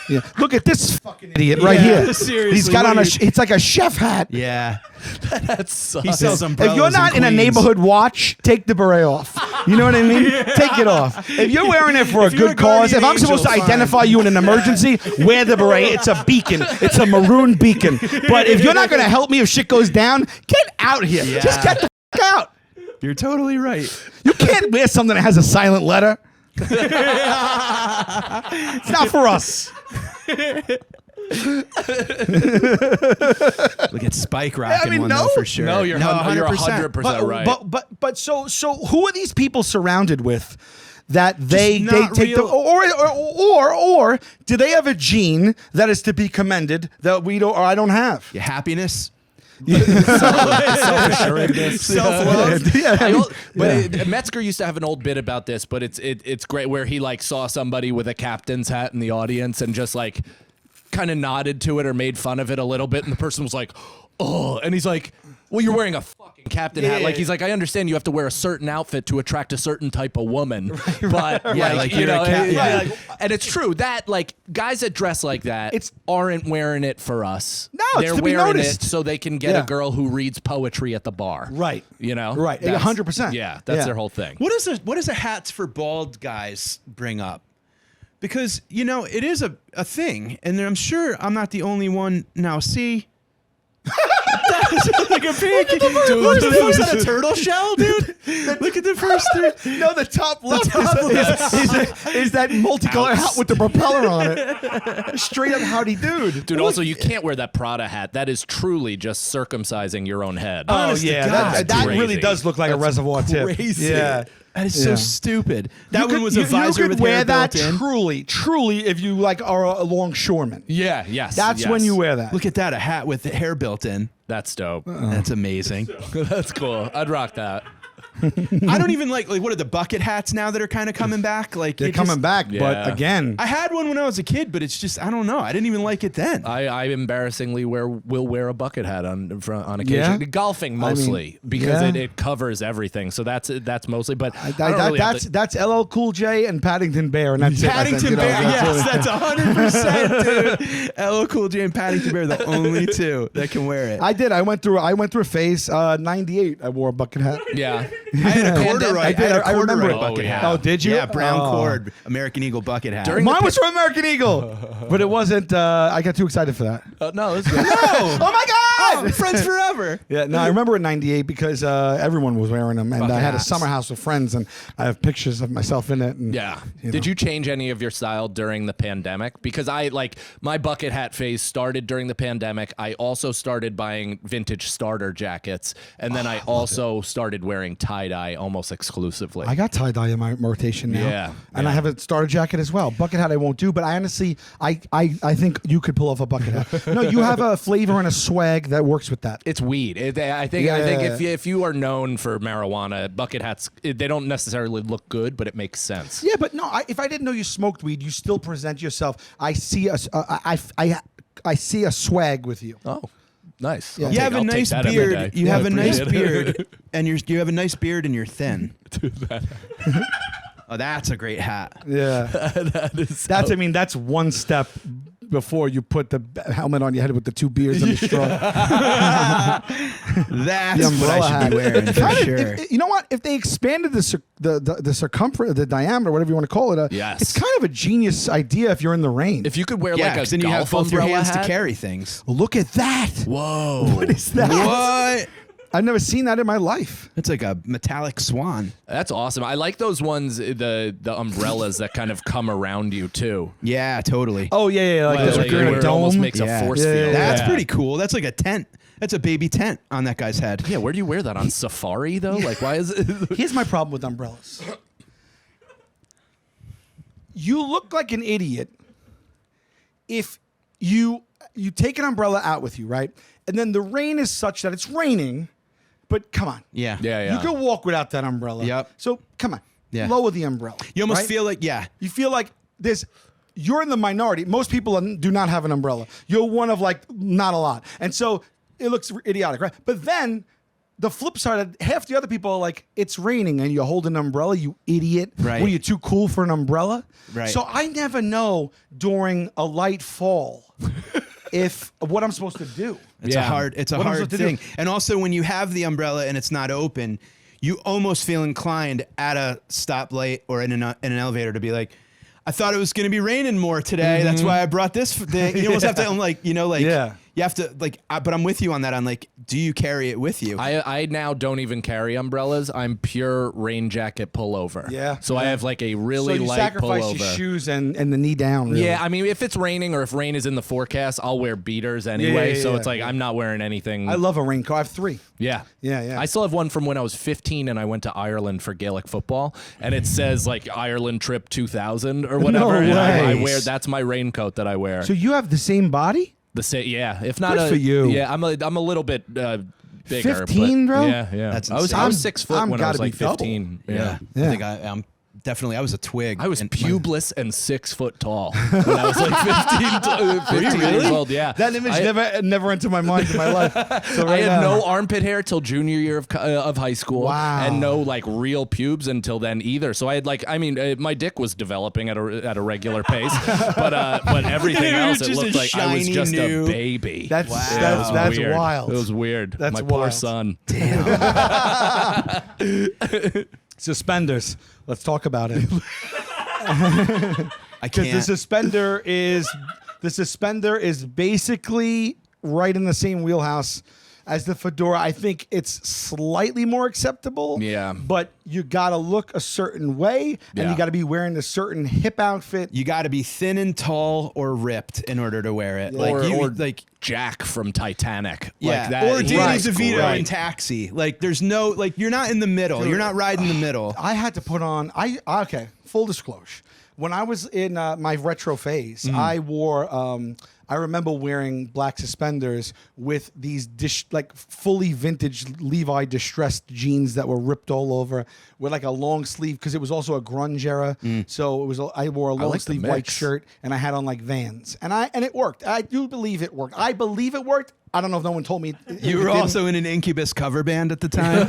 Yeah. Look at this fucking idiot right Yeah, here. seriously, He's got what on are a. you- It's like a chef hat. Yeah. that sucks. He sells umbrellas. If you're not in a Queens. neighborhood watch, take the beret off. You know what I mean? Take it off. If you're wearing it for a If you're good a cause, if guardian I'm supposed to angel, identify fine. you in an emergency, wear the beret. It's a beacon. It's a maroon beacon. But if you're not going to help me if shit goes down, get out here. Yeah. Just get the f- out. You're totally right. You can't wear something that has a silent letter. It's not for us. Look at Spike rocking mean, one no. though for sure. No, you're 100% right. But so who are these people surrounded with that they not take the real. or do they have a gene that is to be commended that we don't or I don't have? Yeah, happiness. Self-assuredness. Self-love. Yeah. Metzger used to have an old bit about this, but it's great where he like saw somebody with a captain's hat in the audience and just like kind of nodded to it or made fun of it a little bit, and the person was like, "Oh," and he's like, "Well, you're wearing a fucking captain hat." Like he's like, "I understand you have to wear a certain outfit to attract a certain type of woman, but like, you know, and it's true that like guys that dress like that aren't wearing it for us. No, it's they're to be wearing noticed. it so they can get a girl who reads poetry at the bar. Right. You know. Right. 100%. Yeah, that's their whole thing. What does a hats for bald guys bring up? Because, you know, it is a thing, and I'm sure I'm not the only one. Now, see? That like a pig. Dude, was that a turtle shell, dude? Look at the first three. No, the top left is that multicolor hat with the propeller on it. Straight up howdy dude. Dude, also, you can't wear that Prada hat. That is truly just circumcising your own head. Oh, Honest to yeah. God. That Crazy. really does look like a reservoir tip. crazy. Yeah. That is so stupid. That one was a you visor could with wear hair that built in. truly if you like are a longshoreman. Yeah, yes. That's when you wear that. Look at that, a hat with the hair built in. That's dope. That's amazing. That's cool. I'd rock that. I don't even like what are the bucket hats now that are kind of coming back? Like They're it coming just- back, Yeah. but again, I had one when I was a kid, but it's just I don't know. I didn't even like it then. I embarrassingly will wear a bucket hat on occasion. Yeah? Golfing mostly because it covers everything. So that's mostly. But I don't really have to- that's LL Cool J and Paddington Bear, and that's Paddington it. I think, Bear, yes, that's 100%, dude. LL Cool J and Paddington Bear are the only two that can wear it. I did. I went through a phase. 98. I wore a bucket hat. yeah. I had a corduroy. I did. I remember corduroy it. bucket Oh, yeah. hat. Oh, did you? Yeah, brown Oh. cord, American Eagle bucket hat. During- Mine was from American Eagle, but it wasn't. I got too excited for that. No, it's good. Oh my God! Oh, friends forever. Yeah, no, I remember in '98 because everyone was wearing them, and Bucket I had a hats. summer house with friends, and I have pictures of myself in it. And, Yeah. you Did know. you change any of your style during the pandemic? Because I like my bucket hat phase started during the pandemic. I also started buying vintage starter jackets, and then I also started wearing tie dye almost exclusively. I got tie dye in my rotation now. Yeah, and I have a starter jacket as well. Bucket hat I won't do, but I honestly, I think you could pull off a bucket hat. No, you have a flavor and a swag that works with that. It's weed. I think if you are known for marijuana, bucket hats they don't necessarily look good, but it makes sense. Yeah, but no, if I didn't know you smoked weed, you still present yourself. I see I see a swag with you. Oh, nice. Yeah. You have a I'll take nice that every beard. day. You Yeah, have I a nice appreciate it. beard, and you have a nice beard, and you're thin. Oh, that's a great hat. Yeah, that's. I mean, that's one step before you put the helmet on your head with the two beers and the straw. That's The what umbrella I should hat. be wearing for Kinda, sure. you know what? If they expanded the circumference, the diameter, whatever you want to call it, Yes. it's kind of a genius idea if you're in the rain. If you could wear Yeah, like a 'cause then you have golf both your umbrella hands hat, to carry things. Look at that! Whoa. What is that? What? I've never seen that in my life. It's like a metallic swan. That's awesome. I like those ones, the umbrellas that kind of come around you too. Yeah, totally. Oh yeah, like Like, those where are it almost dome. makes Yeah. a force Yeah, field. yeah, That's pretty cool. That's like a tent. That's a baby tent on that guy's head. Yeah, where do you wear that? On safari though? Like why is it? Here's my problem with umbrellas. You look like an idiot if you take an umbrella out with you, right? And then the rain is such that it's raining, but come on. Yeah. Yeah. You can walk without that umbrella. Yep. So come on. Yeah. Lower the umbrella. You almost right? feel like, yeah. You feel like you're in the minority. Most people do not have an umbrella. You're one of like not a lot. And so it looks idiotic, right? But then the flip side, half the other people are like, it's raining and you're holding an umbrella, you idiot. Right. What, are you too cool for an umbrella? Right. So I never know during a light fall what I'm supposed to do. It's Yeah. a hard What am I hard supposed to do? thing. And also when you have the umbrella and it's not open, you almost feel inclined at a stoplight or in an elevator to be like, I thought it was going to be raining more today. That's why I brought this thing. You almost have to Yeah. you have to but I'm with you on that. I'm like, do you carry it with you? I now don't even carry umbrellas. I'm pure rain jacket pullover. Yeah. So I have like a really so you light sacrifice pullover. your shoes and the knee down. Really. Yeah, I mean, if it's raining or if rain is in the forecast, I'll wear beaters anyway. yeah, so yeah, it's like I'm not wearing anything. I love a raincoat. I have 3. Yeah. Yeah. I still have one from when I was 15 and I went to Ireland for Gaelic football, and it says like Ireland trip 2000 or whatever. And I way. wear that's my raincoat that I wear. So you have the same body? Yeah, if not Good for you. Yeah, I'm a little bit bigger. 15, but, bro? Yeah. That's I was insane. 6 foot I'm when I was gotta be like double. 15. Yeah. Yeah. I think I'm definitely. I was a twig. I was and pubeless and 6 foot tall when I was like 15 years old. Yeah, That image never entered my mind in my life. So I right had now- no armpit hair till junior year of high school. Wow. And no like real pubes until then either. So I had my dick was developing at a regular pace, but everything It was else it just looked a like I was shiny just new- a baby. That's weird. wild. It was weird. That's my poor wild. son. Suspenders. Let's talk about it. I Because can't. the suspender is basically right in the same wheelhouse as the fedora. I think it's slightly more acceptable. Yeah. But you gotta look a certain way, and Yeah. you gotta be wearing a certain hip outfit. You got to be thin and tall or ripped in order to wear it. Or like Jack from Titanic. yeah, Like that. or He Danny was DeVito great. in Taxi. Like there's no like you're not in the middle. You're not riding the middle. I had to put on. Okay. Full disclosure. When I was in my retro phase, I wore. I remember wearing black suspenders with these fully vintage Levi distressed jeans that were ripped all over, with like a long sleeve because it was also a grunge era. So it was. I wore a long like the sleeve white mix. shirt and I had on like Vans, and it worked. I do believe it worked. I believe it worked. I don't know if no one told me. You were also in an Incubus cover band at the time.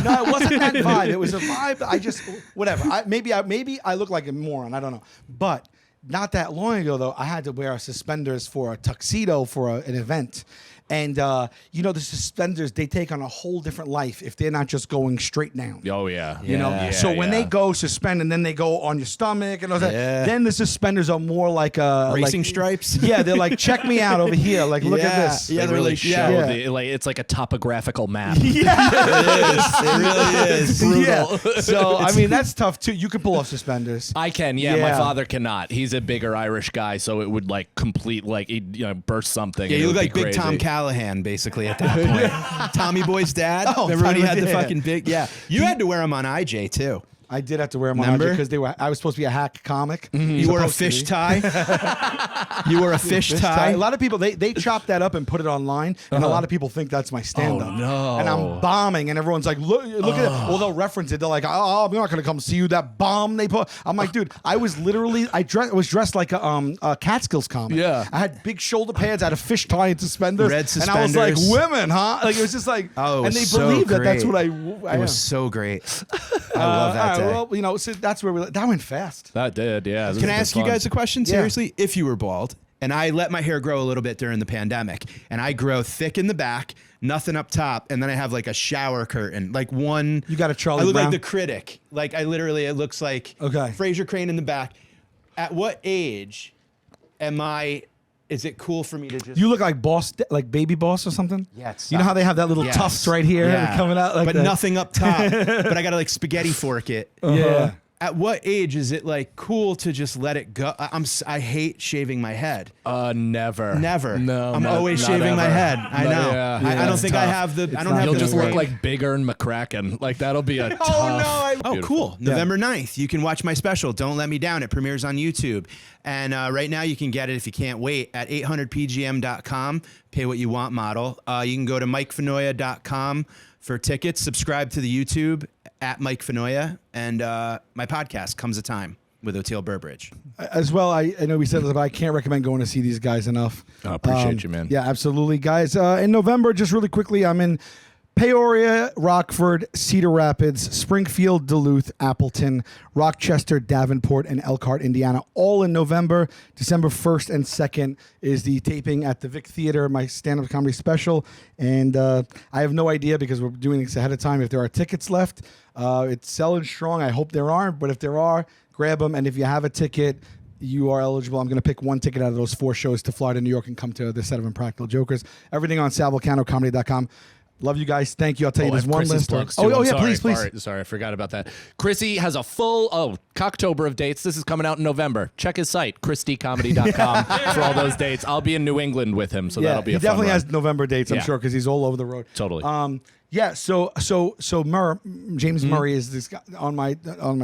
No, it wasn't that vibe. It was a vibe. I just whatever. Maybe I look like a moron. I don't know. But not that long ago though, I had to wear suspenders for a tuxedo for an event. And the suspenders, they take on a whole different life if they're not just going straight down. Oh yeah. You know, Yeah. so when they go suspend and then they go on your stomach and all that, Yeah. then the suspenders are more like Racing stripes? Yeah, they're like, check me out over here. Like, look at this. Yeah, They they're really like, show yeah. it's like a topographical map. It really is. Yeah. So I mean, that's tough too. You can pull off suspenders. I can, yeah. My Yeah. father cannot. He's a bigger Irish guy, so it would like complete like he'd burst something. Yeah, and you it look would like be Big crazy. Tom Callahan, basically, at that point. Tommy Boy's dad. Oh, Remember when he Tommy had the Boy, yeah. fucking big? Yeah. You had to wear them on IJ, too. I did have to wear them on Remember? because I was supposed to be a hack comic. You wore a Supposed to fish be. tie. You wore a fish tie. A lot of people they chop that up and put it online, and a lot of people think that's my stand-up. Oh, no. And I'm bombing, and everyone's like, look at it. Well, they'll reference it. They're like, oh, I'm not gonna come see you. That bomb they put. I'm like, dude, I was literally I was dressed like a Catskills comic. Yeah. I had big shoulder pads. I had a fish tie and suspenders. Red And I was like, suspenders. women, huh? Like it was just like, Oh, it and was they so believe that that's great. what I It am. was so great. I love that All day. right, well, so that's where that went fast. That did, yeah. This Can I has ask been you fun. guys a question? Seriously, if you were bald, and I let my hair grow a little bit during the pandemic, and I grow thick in the back, nothing up top, and then I have like a shower curtain, like one. You got a Charlie I look Brown? like the critic. Like it looks like Okay. Fraser Crane in the back. At what age is it cool for me to just? You look like like Baby Boss or something. Yeah, it You know how they have that little Yes. tufts right here coming out, like but that? nothing up top. But I gotta like spaghetti fork it. Yeah. At what age is it like cool to just let it go? I hate shaving my head. Never. Never. No. I'm always not shaving my ever. head. I No, know. yeah. I don't That's think I tough. have the. I don't not have You'll the. just look weight. like bigger and McCracken. Like that'll be a tough. Oh, cool. November 9th. You can watch my special, Don't Let Me Down. It premieres on YouTube. And right now you can get it if you can't wait at 800pgm.com. Pay what you want model. You can go to mikefinoia.com for tickets. Subscribe to the YouTube at Mike Finoia. And my podcast, Comes a Time, with Oteil Burbridge. As well, I know we said this, but I can't recommend going to see these guys enough. I appreciate you, man. Yeah, absolutely, guys. In November, just really quickly, I'm in Peoria, Rockford, Cedar Rapids, Springfield, Duluth, Appleton, Rochester, Davenport, and Elkhart, Indiana, all in November. December 1st and 2nd is the taping at the Vic Theater, my stand-up comedy special. And I have no idea, because we're doing this ahead of time, if there are tickets left. It's selling strong. I hope there aren't, but if there are, grab them. And if you have a ticket, you are eligible. I'm going to pick one ticket out of those 4 shows to fly to New York and come to the set of Impractical Jokers. Everything on salvulcanocomedy.com. Love you guys. Thank you. I'll tell you there's one list. Please. Please. Sorry, I forgot about that. Chrissy has a full Cocktober of dates. This is coming out in November. Check his site, christycomedy.com for all those dates. I'll be in New England with him, so Yeah, that'll be he a fun definitely run. has November dates, I'm Yeah. sure, because he's all over the road. Totally. Yeah. So James Murray is this guy on my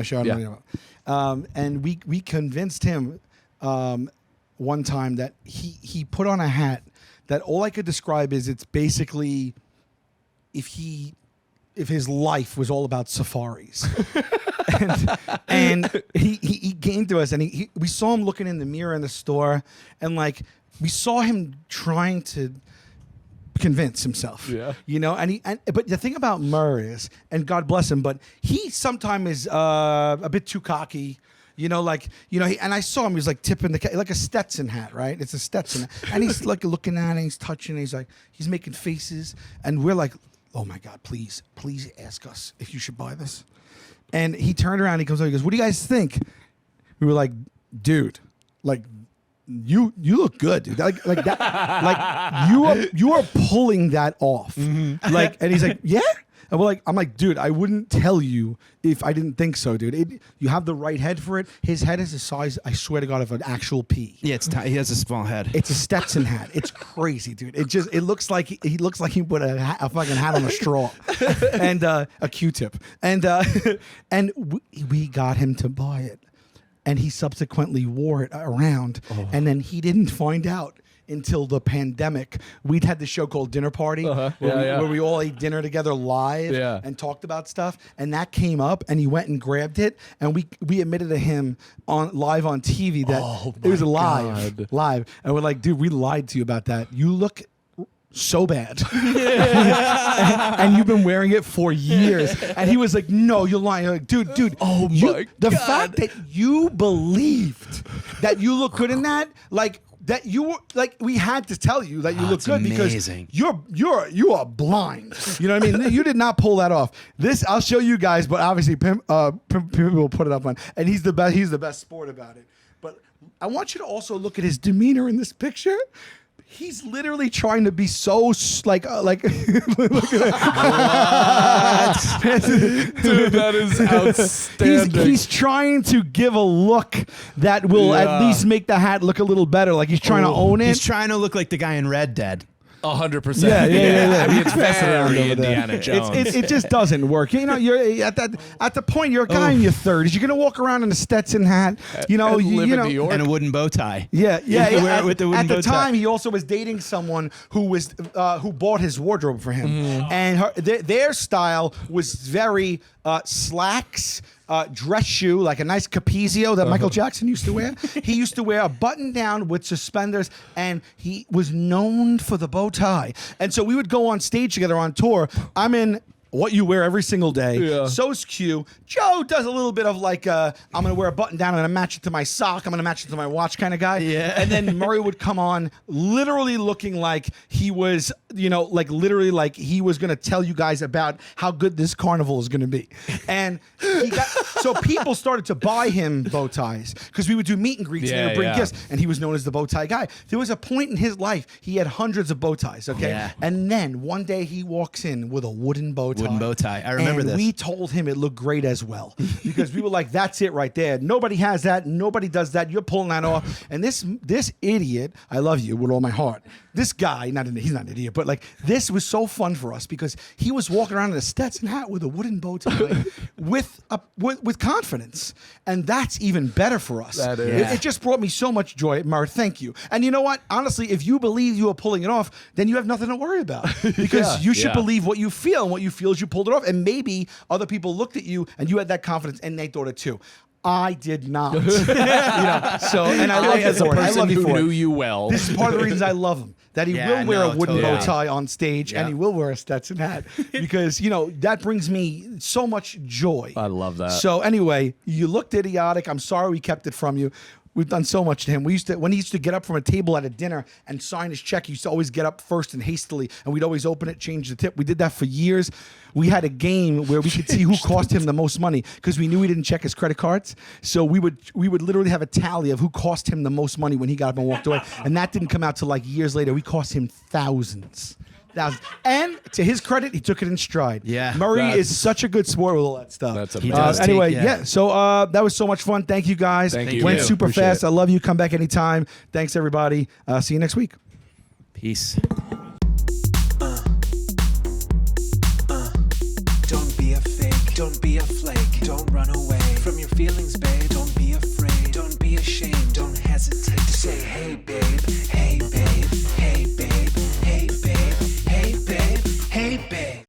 show. I don't know about. And we convinced him one time that he put on a hat that all I could describe is it's basically if his life was all about safaris. and he came to us, and we saw him looking in the mirror in the store, and like we saw him trying to convince himself, but the thing about Murr is, and God bless him, but he sometimes is a bit too cocky. And I saw him. He was like tipping like a Stetson hat, right? It's a Stetson hat. And he's like looking at it, he's touching it, he's making faces, and we're like, oh my God, please ask us if you should buy this. And he turned around, he comes over, he goes, what do you guys think? We were like, dude, like you look good, dude. Like that, like you are pulling that off. Mm-hmm. Like, and he's like, yeah. And I'm like, dude, I wouldn't tell you if I didn't think so, dude. You have the right head for it. His head is the size, I swear to God, of an actual pea. Yeah, he has a small head. It's a Stetson hat. It's crazy, dude. It looks like he looks like he put a fucking hat on a straw and a Q-tip. And we got him to buy it, and he subsequently wore it around, and then he didn't find out until the pandemic. We'd had this show called Dinner Party where we all ate dinner together live and talked about stuff, and that came up, and he went and grabbed it, and we admitted to him live on TV that it was live, and we're like, dude, we lied to you about that. You look so bad. and you've been wearing it for years. And he was like, no, you're lying. Like, dude. The fact that you believed that you look good in that, like, that you were like, we had to tell you that you look good amazing. Because you are blind. You know what I mean? You did not pull that off. This I'll show you guys, but obviously Pim will put it up on, and he's the best. He's the best sport about it. But I want you to also look at his demeanor in this picture. He's literally trying to be so like look at that. Dude, that is outstanding. He's trying to give a look that will at least make the hat look a little better. Like he's trying to own it. He's trying to look like the guy in Red Dead. 100%. Yeah. I mean, it's very Indiana Jones. It just doesn't work. You know, you're at the point you're a guy in your 30s. You're gonna walk around in a Stetson hat. You know, and live in New York. And a wooden bow tie. Yeah. Wear it with the wooden bow tie. At the time, he also was dating someone who bought his wardrobe for him, and their style was very slacks. Dress shoe, like a nice Capezio that Michael Jackson used to wear. He used to wear a button down with suspenders, and he was known for the bow tie. And so we would go on stage together on tour. I'm in what you wear every single day. Yeah. So's Q. Joe does a little bit of like, I'm going to wear a button down, I'm going to match it to my sock, I'm going to match it to my watch kind of guy. Yeah. And then Murray would come on literally looking like he was, like literally like he was going to tell you guys about how good this carnival is going to be. And so people started to buy him bow ties because we would do meet and greets and they would bring gifts, and he was known as the bow tie guy. There was a point in his life, he had hundreds of bow ties, okay? Yeah. And then one day he walks in with a wooden bow tie. Wooden bow tie. I remember this. We told him it looked great as well because we were like, that's it right there. Nobody has that. Nobody does that. You're pulling that off. And this idiot, I love you with all my heart. This guy, he's not an idiot, but like this was so fun for us because he was walking around in a Stetson hat with a wooden bow tie with confidence. And that's even better for us. That is. It just brought me so much joy. Mar, thank you. And you know what? Honestly, if you believe you are pulling it off, then you have nothing to worry about because you should believe what you feel, and what you feel is you pulled it off. And maybe other people looked at you and you had that confidence and they thought it too. I did not. So, and I love you for it. I love you for it. Knew you well. This is part of the reasons I love him. That he will wear a wooden bow tie on stage and he will wear a Stetson hat because, that brings me so much joy. I love that. So anyway, you looked idiotic. I'm sorry we kept it from you. We've done so much to him. When he used to get up from a table at a dinner and sign his check, he used to always get up first and hastily, and we'd always open it, change the tip. We did that for years. We had a game where we could see who cost him the most money because we knew he didn't check his credit cards. So we would literally have a tally of who cost him the most money when he got up and walked away. And that didn't come out till like years later. We cost him thousands. And to his credit, he took it in stride. Yeah. Murray is such a good sport with all that stuff. That's He does anyway, so that was so much fun. Thank you guys. Thank you. Went super Appreciate fast. it. I love you. Come back anytime. Thanks, everybody. See you next week. Peace.